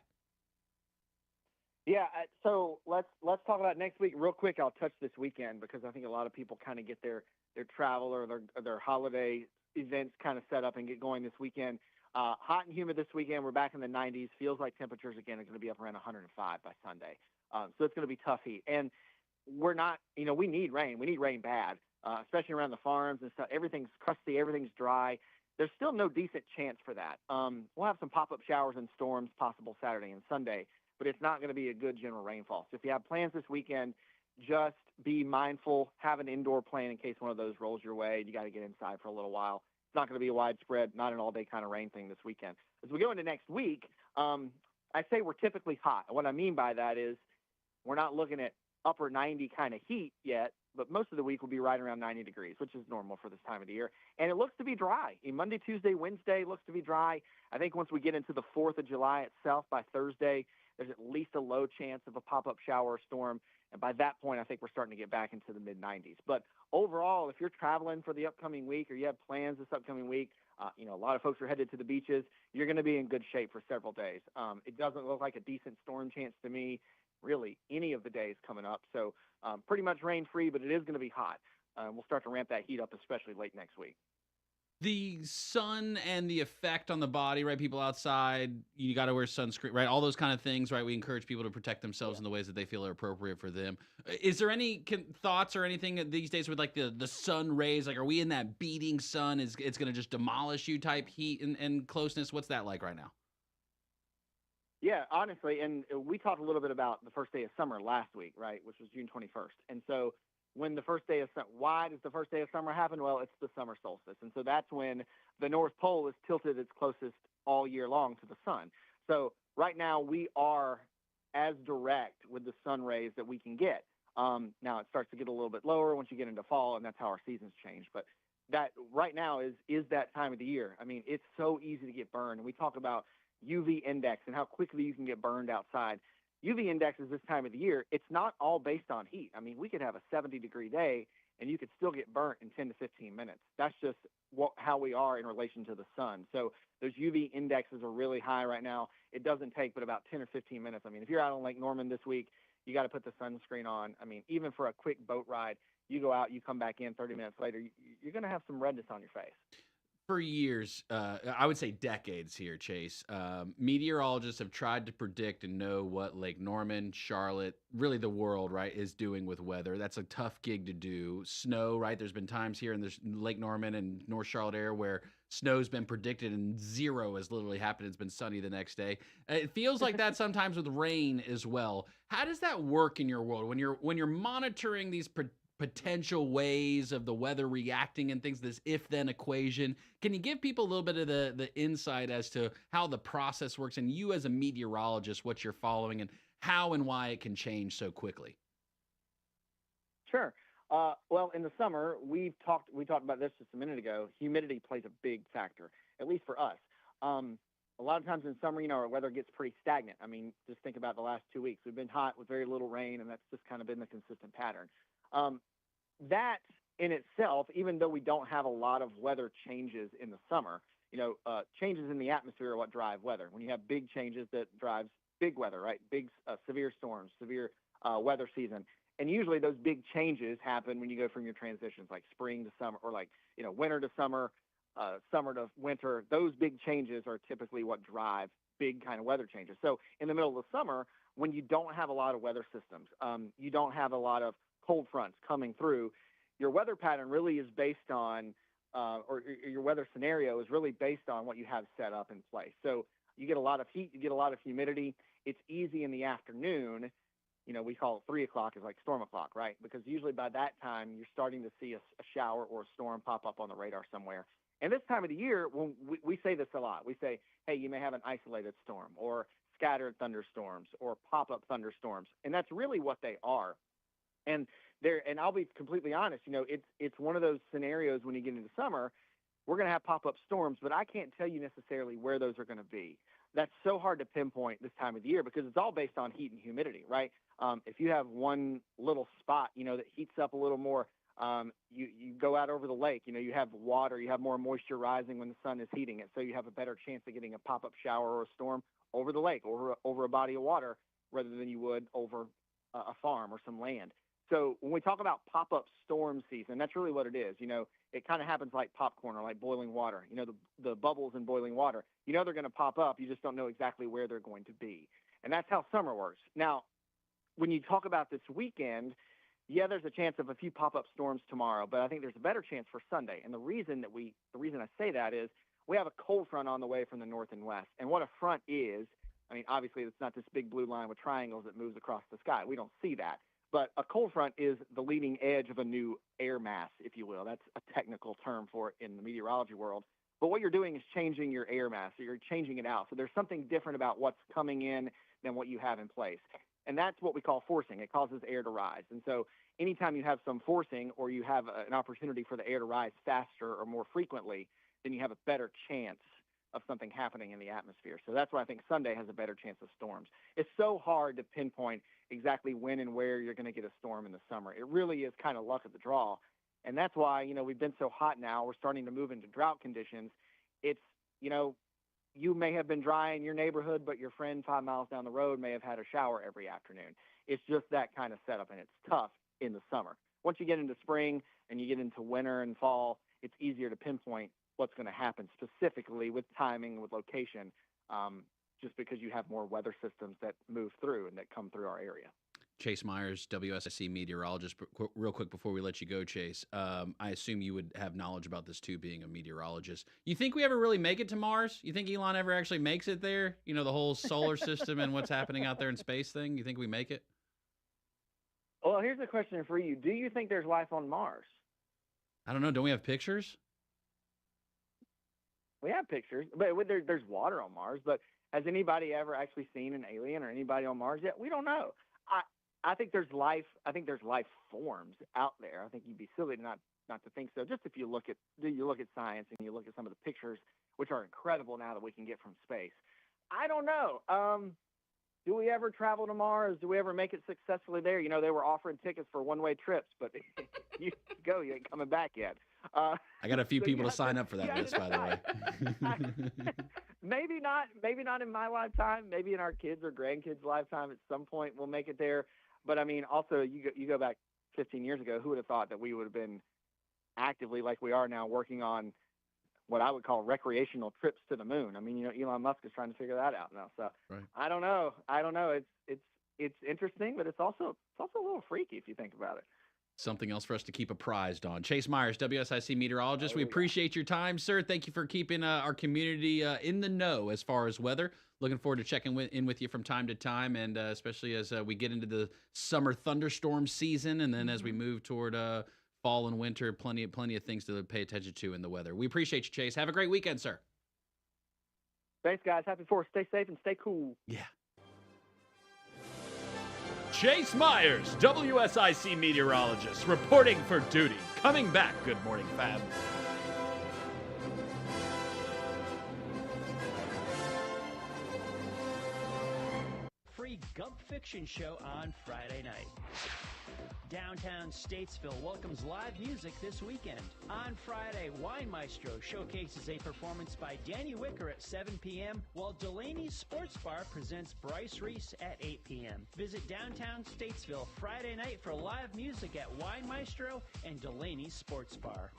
Yeah, so let's talk about next week real quick. I'll touch this weekend because I think a lot of people kind of get their travel or their holiday events kind of set up and get going this weekend. Hot and humid this weekend. We're back in the 90s. Feels like temperatures again are going to be up around 105 by Sunday. So it's going to be tough heat. And we're not, we need rain. We need rain bad, especially around the farms and stuff. Everything's crusty. Everything's dry. There's still no decent chance for that. We'll have some pop-up showers and storms possible Saturday and Sunday, but it's not going to be a good general rainfall. So if you have plans this weekend, just be mindful, have an indoor plan in case one of those rolls your way and you got to get inside for a little while. It's not going to be a widespread, not an all-day kind of rain thing this weekend. As we go into next week, I say we're typically hot. What I mean by that is we're not looking at upper 90 kind of heat yet, but most of the week will be right around 90 degrees, which is normal for this time of the year. And it looks to be dry. Monday, Tuesday, Wednesday looks to be dry. I think once we get into the 4th of July itself, by Thursday, there's at least a low chance of a pop-up shower or storm. And by that point, I think we're starting to get back into the mid-90s. But overall, if you're traveling for the upcoming week or you have plans this upcoming week, a lot of folks are headed to the beaches, you're going to be in good shape for several days. It doesn't look like a decent storm chance to me, really, any of the days coming up. So pretty much rain-free, but it is going to be hot. We'll start to ramp that heat up, especially late next week. The sun and the effect on the body, right? People outside, you got to wear sunscreen, right? All those kind of things, right? We encourage people to protect themselves in the ways that they feel are appropriate for them. Is there any thoughts or anything these days with like the sun rays? Like, are we in that beating sun? It's going to just demolish you type heat and closeness? What's that like right now? Yeah, honestly, and we talked a little bit about the first day of summer last week, right, which was June 21st. And so when the first day of summer, why does the first day of summer happen? Well, it's the summer solstice. And so that's when the North Pole is tilted its closest all year long to the sun. So right now we are as direct with the sun rays that we can get. Now it starts to get a little bit lower once you get into fall, and that's how our seasons change. But that right now is that time of the year. I mean, it's so easy to get burned. And we talk about UV index and how quickly you can get burned outside. UV index is this time of the year. It's not all based on heat. I mean, we could have a 70-degree day and you could still get burnt in 10 to 15 minutes. That's just how we are in relation to the sun. So those UV indexes are really high right now. It doesn't take but about 10 or 15 minutes. I mean, if you're out on Lake Norman this week, you got to put the sunscreen on. I mean, even for a quick boat ride, you go out, you come back in 30 minutes later, you're going to have some redness on your face. For years, I would say decades here, Chase, meteorologists have tried to predict and know what Lake Norman, Charlotte, really the world, right, is doing with weather. That's a tough gig to do. Snow, right? There's been times here in the Lake Norman and North Charlotte area where snow's been predicted and zero has literally happened. It's been sunny the next day. It feels like that sometimes with rain as well. How does that work in your world when you're monitoring these potential ways of the weather reacting and things, this if-then equation? Can you give people a little bit of the insight as to how the process works, and you as a meteorologist, what you're following and how and why it can change so quickly? Sure. Well, in the summer, we talked about this just a minute ago. Humidity plays a big factor, at least for us. A lot of times in summer, our weather gets pretty stagnant. I mean, just think about the last 2 weeks. We've been hot with very little rain, and that's just kind of been the consistent pattern. That in itself, even though we don't have a lot of weather changes in the summer, changes in the atmosphere are what drive weather. When you have big changes, that drives big weather, right? Big severe storms, severe weather season. And usually those big changes happen when you go from your transitions, like spring to summer, or like, winter to summer, summer to winter. Those big changes are typically what drive big kind of weather changes. So in the middle of the summer, when you don't have a lot of weather systems, you don't have a lot of cold fronts coming through, your weather pattern really is based on, or your weather scenario is really based on what you have set up in place. So you get a lot of heat, you get a lot of humidity. It's easy in the afternoon. We call it 3 o'clock is like storm o'clock, right? Because usually by that time, you're starting to see a shower or a storm pop up on the radar somewhere. And this time of the year, when we say this a lot, we say, hey, you may have an isolated storm or scattered thunderstorms or pop-up thunderstorms. And that's really what they are. And I'll be completely honest, it's one of those scenarios when you get into summer, we're going to have pop-up storms, but I can't tell you necessarily where those are going to be. That's so hard to pinpoint this time of the year because it's all based on heat and humidity, right? If you have one little spot, that heats up a little more, you go out over the lake, you have water, you have more moisture rising when the sun is heating it. So you have a better chance of getting a pop-up shower or a storm over the lake, over a body of water, rather than you would over a farm or some land. So when we talk about pop-up storm season, that's really what it is. It kind of happens like popcorn or like boiling water. The bubbles in boiling water, they're going to pop up. You just don't know exactly where they're going to be. And that's how summer works. Now, when you talk about this weekend, yeah, there's a chance of a few pop-up storms tomorrow, but I think there's a better chance for Sunday. And the reason I say that is we have a cold front on the way from the north and west. And what a front is, I mean, obviously it's not this big blue line with triangles that moves across the sky. We don't see that. But a cold front is the leading edge of a new air mass, if you will. That's a technical term for it in the meteorology world. But what you're doing is changing your air mass. So you're changing it out. So there's something different about what's coming in than what you have in place. And that's what we call forcing. It causes air to rise. And so anytime you have some forcing or you have an opportunity for the air to rise faster or more frequently, then you have a better chance of something happening in the atmosphere. So that's why I think Sunday has a better chance of storms. It's so hard to pinpoint exactly when and where you're going to get a storm in the summer. It really is kind of luck of the draw. And that's why, we've been so hot now. We're starting to move into drought conditions. It's, you may have been dry in your neighborhood, but your friend 5 miles down the road may have had a shower every afternoon. It's just that kind of setup, and it's tough in the summer. Once you get into spring and you get into winter and fall, it's easier to pinpoint what's going to happen specifically with timing, with location, just because you have more weather systems that move through and that come through our area. Chase Myers, WSIC meteorologist. Real quick before we let you go, Chase, I assume you would have knowledge about this too, being a meteorologist. You think we ever really make it to Mars? You think Elon ever actually makes it there? The whole solar system and what's happening out there in space thing? You think we make it? Well, here's a question for you. Do you think there's life on Mars? I don't know. Don't we have pictures? We have pictures, but there's water on Mars. But has anybody ever actually seen an alien or anybody on Mars yet? We don't know. I think there's life. I think there's life forms out there. I think you'd be silly not to think so. Just if you look at science and you look at some of the pictures, which are incredible now that we can get from space. I don't know. Do we ever travel to Mars? Do we ever make it successfully there? You know, they were offering tickets for one-way trips, but you go, you ain't coming back yet. I got a few people to sign up for that list, by the way. Maybe not in my lifetime. Maybe in our kids' or grandkids' lifetime at some point we'll make it there. But I mean, also you go back 15 years ago, who would have thought that we would have been actively like we are now working on what I would call recreational trips to the moon. I mean, you know, Elon Musk is trying to figure that out now. So right. I don't know. It's interesting, but it's also a little freaky if you think about it. Something else for us to keep apprised on. Chase Myers, WSIC meteorologist. We appreciate your time, sir. Thank you for keeping our community in the know as far as weather. Looking forward to checking in with you from time to time, and especially as we get into the summer thunderstorm season, and then as we move toward fall and winter, plenty of things to pay attention to in the weather. We appreciate you, Chase. Have a great weekend, sir. Thanks, guys. Happy 4th. Stay safe and stay cool. Yeah. Chase Myers, WSIC meteorologist, reporting for duty. Coming back. Good morning, fam. Free Gump Fiction Show on Friday night. Downtown Statesville welcomes live music this weekend. On Friday, Wine Maestro showcases a performance by Danny Wicker at 7 p.m., while Delaney's Sports Bar presents Bryce Reese at 8 p.m. Visit Downtown Statesville Friday night for live music at Wine Maestro and Delaney's Sports Bar.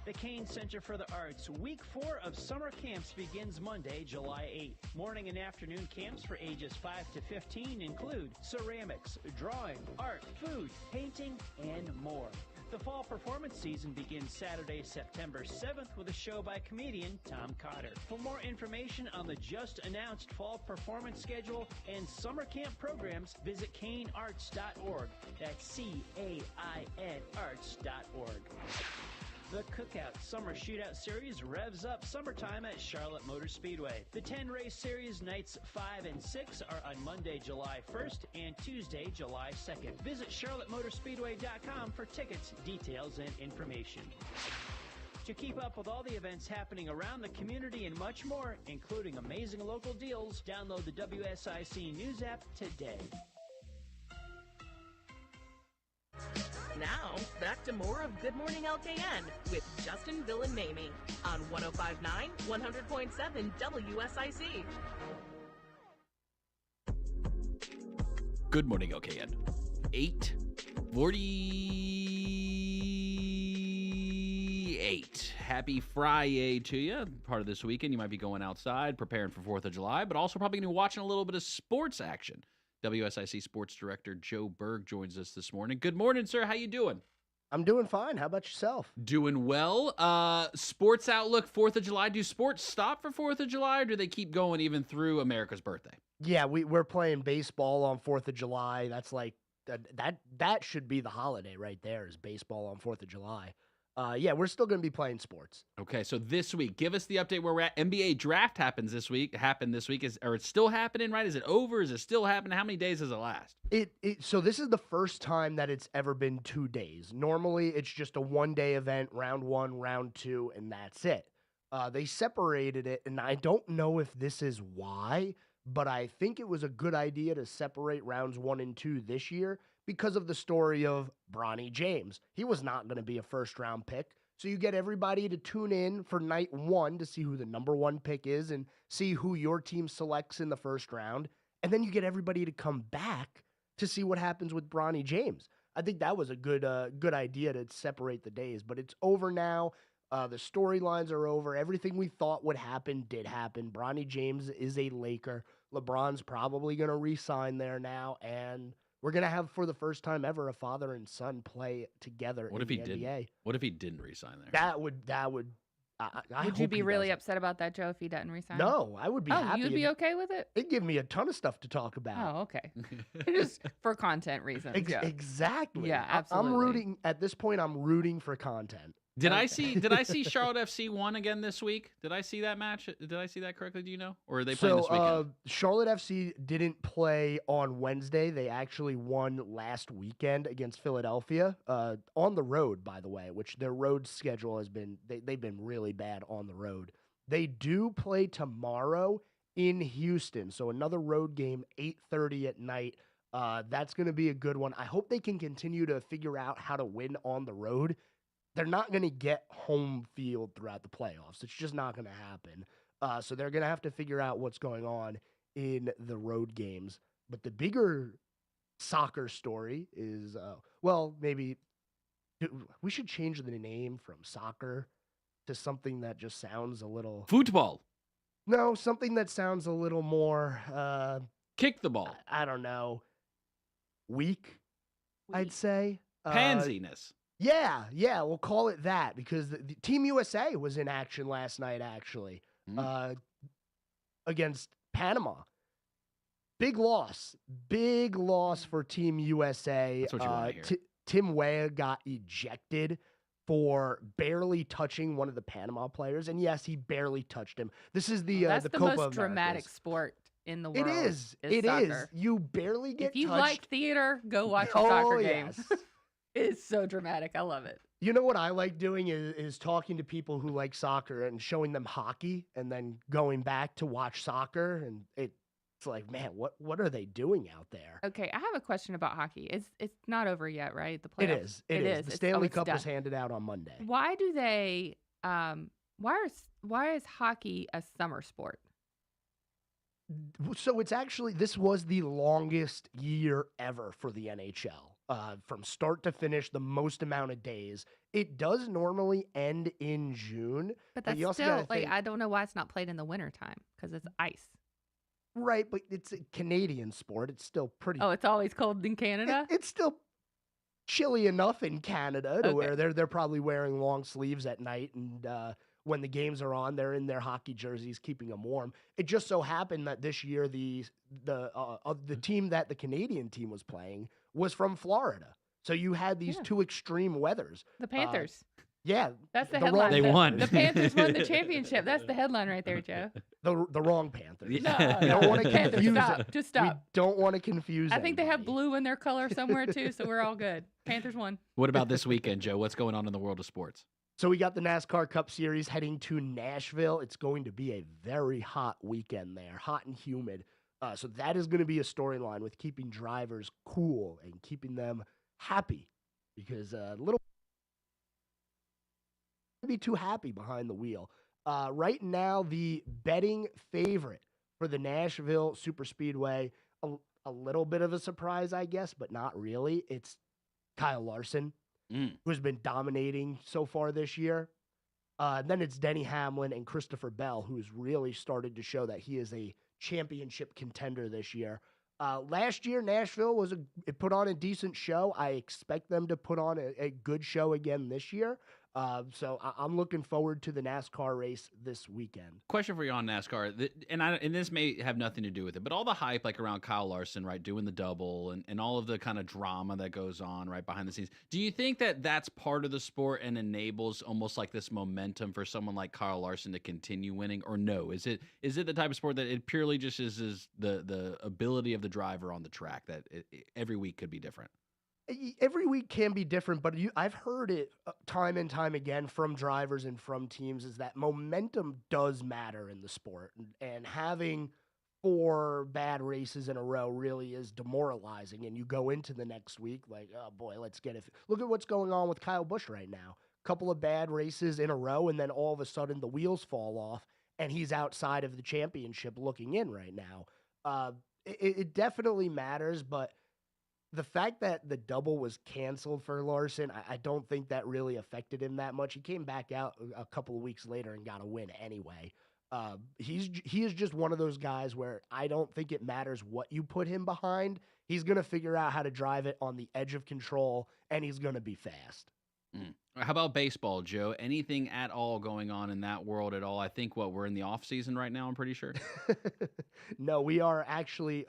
The Kane Center for the Arts, Week 4 of summer camps begins Monday, July 8th. Morning and afternoon camps for ages 5 to 15 include ceramics, drawing, art, food, painting, and more. The fall performance season begins Saturday, September 7th with a show by comedian Tom Cotter. For more information on the just announced fall performance schedule and summer camp programs, visit canearts.org. That's CAIN arts.org. The Cookout Summer Shootout Series revs up summertime at Charlotte Motor Speedway. The 10-race series nights 5 and 6 are on Monday, July 1st and Tuesday, July 2nd. Visit charlottemotorspeedway.com for tickets, details, and information. To keep up with all the events happening around the community and much more, including amazing local deals, download the WSIC News app today. Now, back to more of Good Morning LKN with Justin, Bill, and Mamie on 105.9, 100.7 WSIC. Good morning, LKN. 8:48. Happy FriYAY to you. Part of this weekend, you might be going outside, preparing for 4th of July, but also probably going to be watching a little bit of sports action. WSIC Sports Director Joe Berg joins us this morning. Good morning, sir. How you doing? I'm doing fine. How about yourself? Doing well. Sports outlook, 4th of July. Do sports stop for 4th of July, or do they keep going even through America's birthday? Yeah, we're playing baseball on 4th of July. That's like that should be the holiday right there, is baseball on 4th of July. Yeah, we're still going to be playing sports. Okay, so this week, give us the update where we're at. NBA draft happened this week. Or it's still happening, right? Is it over? Is it still happening? How many days does it last? So this is the first time that it's ever been 2 days. Normally, it's just a one-day event, round 1, round 2, and that's it. They separated it, and I don't know if this is why, but I think it was a good idea to separate rounds 1 and 2 this year, because of the story of Bronny James. He was not going to be a first-round pick, so you get everybody to tune in for night 1 to see who the number 1 pick is and see who your team selects in the first round, and then you get everybody to come back to see what happens with Bronny James. I think that was a good idea to separate the days, but it's over now. The storylines are over. Everything we thought would happen did happen. Bronny James is a Laker. LeBron's probably going to re-sign there now, and we're going to have, for the first time ever, a father and son play together in the NBA. What if he didn't re-sign there? That would. Would you be really upset about that, Joe, if he doesn't resign? No, I would be happy. You'd be okay with it? It'd give me a ton of stuff to talk about. Oh, okay. Just for content reasons. Exactly. Yeah, absolutely. At this point, I'm rooting for content. Did I see Charlotte FC won again this week? Did I see that match? Did I see that correctly? Do you know? Or are they playing this weekend? Charlotte FC didn't play on Wednesday. They actually won last weekend against Philadelphia on the road, by the way, which their road schedule has been they've been really bad on the road. They do play tomorrow in Houston, so another road game, 8:30 at night. That's going to be a good one. I hope they can continue to figure out how to win on the road. They're not going to get home field throughout the playoffs. It's just not going to happen. So they're going to have to figure out what's going on in the road games. But the bigger soccer story is, maybe we should change the name from soccer to something that just sounds a little... Football. No, something that sounds a little more... Kick the ball. I don't know. Weak, I'd say. Pansiness. Yeah, we'll call it that because the Team USA was in action last night, actually, against Panama. Big loss for Team USA. That's what you want to hear. Tim Weah got ejected for barely touching one of the Panama players, and yes, he barely touched him. This is the That's the Copa most dramatic Americas. sport in the world. It is. Soccer. You barely get If you touched. like theater, go watch a soccer game. Yes. It's so dramatic. I love it. You know what I like doing is talking to people who like soccer and showing them hockey and then going back to watch soccer. And it's like, man, what are they doing out there? Okay, I have a question about hockey. It's not over yet, right? The It playoffs. is. It is. The Stanley Cup was done. handed out on Monday. Why do they? Why is hockey a summer sport? So it's actually, this was the longest year ever for the NHL. From start to finish, the most amount of days. It does normally end in June. But that's you also still, gotta think, I don't know why it's not played in the wintertime because it's ice. right, but it's a Canadian sport. It's still pretty. Oh, it's always cold in Canada? It's still chilly enough in Canada to Okay. where they're probably wearing long sleeves at night, and when the games are on, they're in their hockey jerseys, keeping them warm. It just so happened that this year the team that the Canadian team was playing was from Florida, so you had these two extreme weathers. The Panthers. Yeah, That's the wrong- headline. They won. The Panthers won the championship. That's the headline right there, Joe. the wrong Panthers. No, We don't want to Panthers, confuse. stop. Just stop. We don't want to confuse. I think they have anybody. blue in their color somewhere too, so we're all good. Panthers won. What about this weekend, Joe? What's going on in the world of sports? So we got the NASCAR Cup Series heading to Nashville. It's going to be a very hot weekend there, hot and humid. So that is going to be a storyline with keeping drivers cool and keeping them happy, because little be too happy behind the wheel. Right now, the betting favorite for the Nashville Superspeedway, a little bit of a surprise, I guess, but not really. It's Kyle Larson, who's been dominating so far this year. Then it's Denny Hamlin and Christopher Bell, who's really started to show that he is a championship contender this year. Last year, Nashville it put on a decent show. I expect them to put on a good show again this year. So I'm looking forward to the NASCAR race this weekend. Question for you on NASCAR, and this may have nothing to do with it, but all the hype like around Kyle Larson, right, doing the double and all of the kind of drama that goes on right behind the scenes. Do you think that that's part of the sport and enables almost like this momentum for someone like Kyle Larson to continue winning, or no? Is it the type of sport that it purely just is the ability of the driver on the track that every week could be different? Every week can be different, but I've heard it time and time again from drivers and from teams is that momentum does matter in the sport, and having 4 bad races in a row really is demoralizing. And you go into the next week like, oh boy, let's get it. Look at what's going on with Kyle Busch right now. Couple of bad races in a row, and then all of a sudden the wheels fall off, and he's outside of the championship looking in right now. It definitely matters, but the fact that the double was canceled for Larson, I don't think that really affected him that much. He came back out a couple of weeks later and got a win anyway. He is just one of those guys where I don't think it matters what you put him behind. He's going to figure out how to drive it on the edge of control, and he's going to be fast. How about baseball, Joe? Anything at all going on in that world at all? I think we're in the off season right now, I'm pretty sure. No, we are actually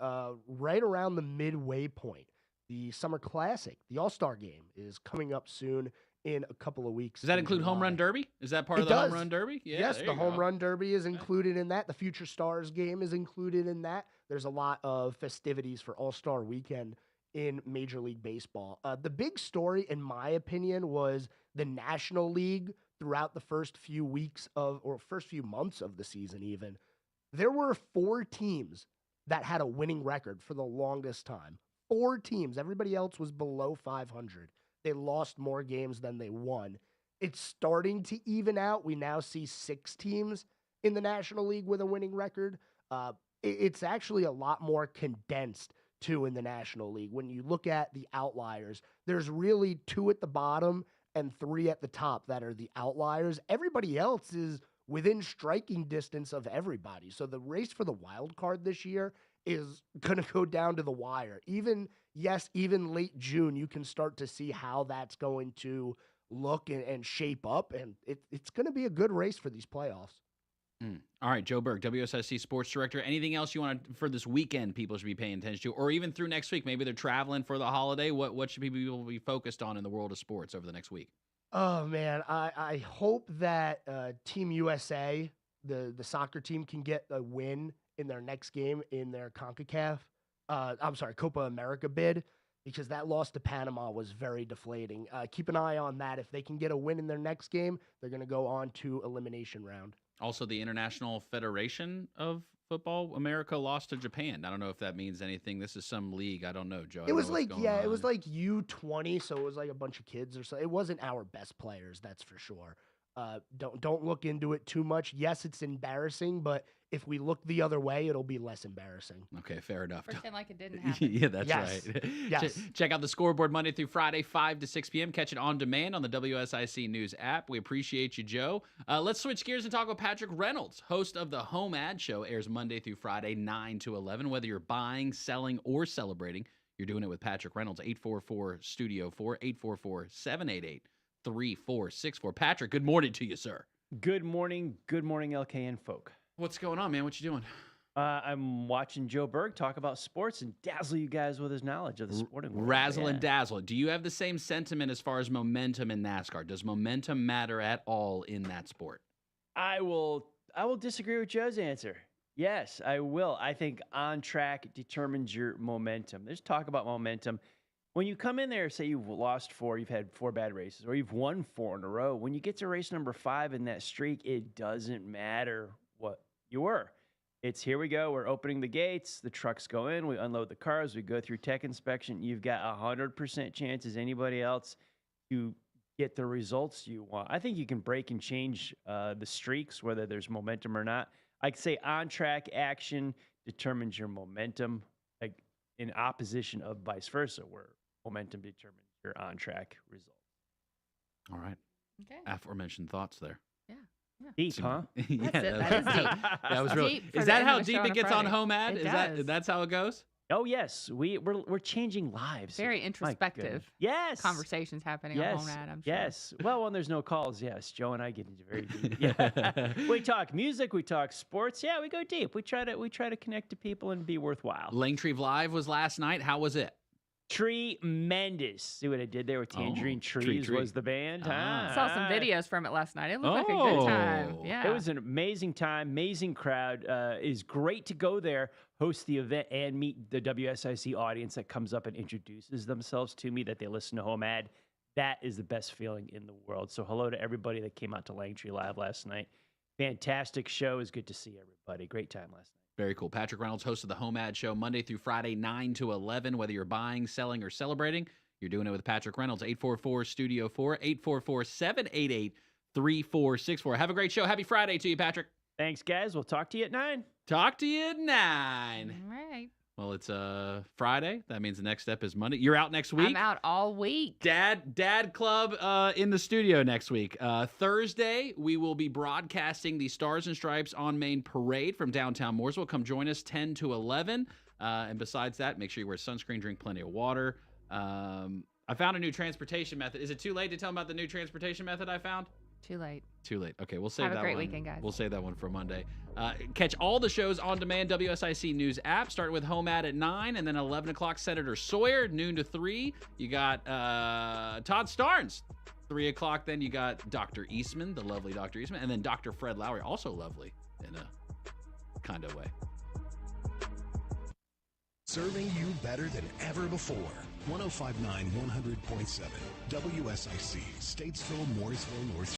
right around the midway point. The Summer Classic, the All-Star Game, is coming up soon in a couple of weeks. Does that in include Home July. Run Derby? Is that part It of the does. Home Run Derby? Yeah, Yes, there the you Home go. Run Derby is included in that. The Future Stars game is included in that. There's a lot of festivities for All-Star Weekend in Major League Baseball. The big story, in my opinion, was the National League throughout the first few months of the season even. There were 4 teams that had a winning record for the longest time. 4 teams. Everybody else was below 500. They lost more games than they won. It's starting to even out. We now see 6 teams in the National League with a winning record. It's actually a lot more condensed, too, in the National League. When you look at the outliers, there's really 2 at the bottom and 3 at the top that are the outliers. Everybody else is within striking distance of everybody. So the race for the wild card this year is going to go down to the wire. Even late June, you can start to see how that's going to look and shape up, and it's going to be a good race for these playoffs. All right, Joe Berg, WSIC Sports Director. Anything else you want for this weekend people should be paying attention to, or even through next week? Maybe they're traveling for the holiday. What should people be focused on in the world of sports over the next week? Oh, man, I hope that Team USA, the soccer team, can get a win in their next game in their Copa America bid, because that loss to Panama was very deflating. Keep an eye on that. If they can get a win in their next game, they're going to go on to elimination round. Also, the International Federation of Football, America lost to Japan. I don't know if that means anything. This is some league. I don't know, Joe. It was like U20, so it was like a bunch of kids or so. It wasn't our best players, that's for sure. Don't look into it too much. Yes, it's embarrassing, but if we look the other way, it'll be less embarrassing. Okay, fair enough. Pretend like it didn't happen. Yeah, that's Yes. right. Yes. Check out the scoreboard Monday through Friday, 5 to 6 p.m. Catch it on demand on the WSIC News app. We appreciate you, Joe. Let's switch gears and talk about Patrick Reynolds, host of the Home Ad Show. Airs Monday through Friday, 9 to 11. Whether you're buying, selling, or celebrating, you're doing it with Patrick Reynolds. 844-STUDIO-4, 844-788-3464. Patrick, good morning to you, sir. Good morning, LKN folk. What's going on, man? What you doing? I'm watching Joe Berg talk about sports and dazzle you guys with his knowledge of the sporting world. Razzle and dazzle. Do you have the same sentiment as far as momentum in NASCAR? Does momentum matter at all in that sport? I will disagree with Joe's answer. Yes, I will. I think on track determines your momentum. There's talk about momentum. When you come in there, say you've lost 4, you've had 4 bad races, or you've won 4 in a row, when you get to race number 5 in that streak, it doesn't matter what you were. It's here we go. We're opening the gates. The trucks go in. We unload the cars. We go through tech inspection. You've got 100% chance as anybody else to get the results you want. I think you can break and change the streaks, whether there's momentum or not. I'd say on-track action determines your momentum, like in opposition of vice versa, where momentum determines your on-track result. All right. Okay. Aforementioned thoughts there. Yeah. Deep, huh? Yeah, That is deep. That was really. Deep for Is the that end how of the deep show it on a gets on Friday. Home Ad? It Is that's how it goes? Oh yes, we're changing lives. Very My introspective. goodness. Yes. Conversations happening on Home Ad, I'm sure. Yes. Well, when there's no calls, yes. Joe and I get into very deep. Yeah. We talk music, we talk sports. Yeah, we go deep. We try to connect to people and be worthwhile. Langtree Live was last night. How was it? Tremendous. See what I did there with Tangerine Trees was the band. I saw some videos from it last night. It looked like a good time. Yeah. It was an amazing time, amazing crowd. It is great to go there, host the event, and meet the WSIC audience that comes up and introduces themselves to me, that they listen to Home Ad. That is the best feeling in the world. So hello to everybody that came out to Langtree Live last night. Fantastic show. It was good to see everybody. Great time last night. Very cool. Patrick Reynolds, host of the Home Ad Show, Monday through Friday, 9 to 11. Whether you're buying, selling, or celebrating, you're doing it with Patrick Reynolds. 844-STUDIO-4, 844-788-3464. Have a great show. Happy Friday to you, Patrick. Thanks, guys. We'll talk to you at 9. Talk to you at 9. All right. Well, it's Friday. That means the next step is Monday. You're out next week? I'm out all week. Dad Club in the studio next week. Thursday, we will be broadcasting the Stars and Stripes on Main Parade from downtown Mooresville. Come join us 10 to 11. And besides that, make sure you wear sunscreen, drink plenty of water. I found a new transportation method. Is it too late to tell them about the new transportation method I found? Too late. Too late. Okay, we'll save that one. Have a great weekend, guys. We'll save that one for Monday. Catch all the shows on demand, WSIC News app, starting with Home Ad at 9, and then 11 o'clock, Senator Sawyer, noon to 3. You got Todd Starnes 3 o'clock, then you got Dr. Eastman, the lovely Dr. Eastman, and then Dr. Fred Lowry, also lovely in a kind of way. Serving you better than ever before. 105.9, 100.7. WSIC, Statesville, Mooresville, North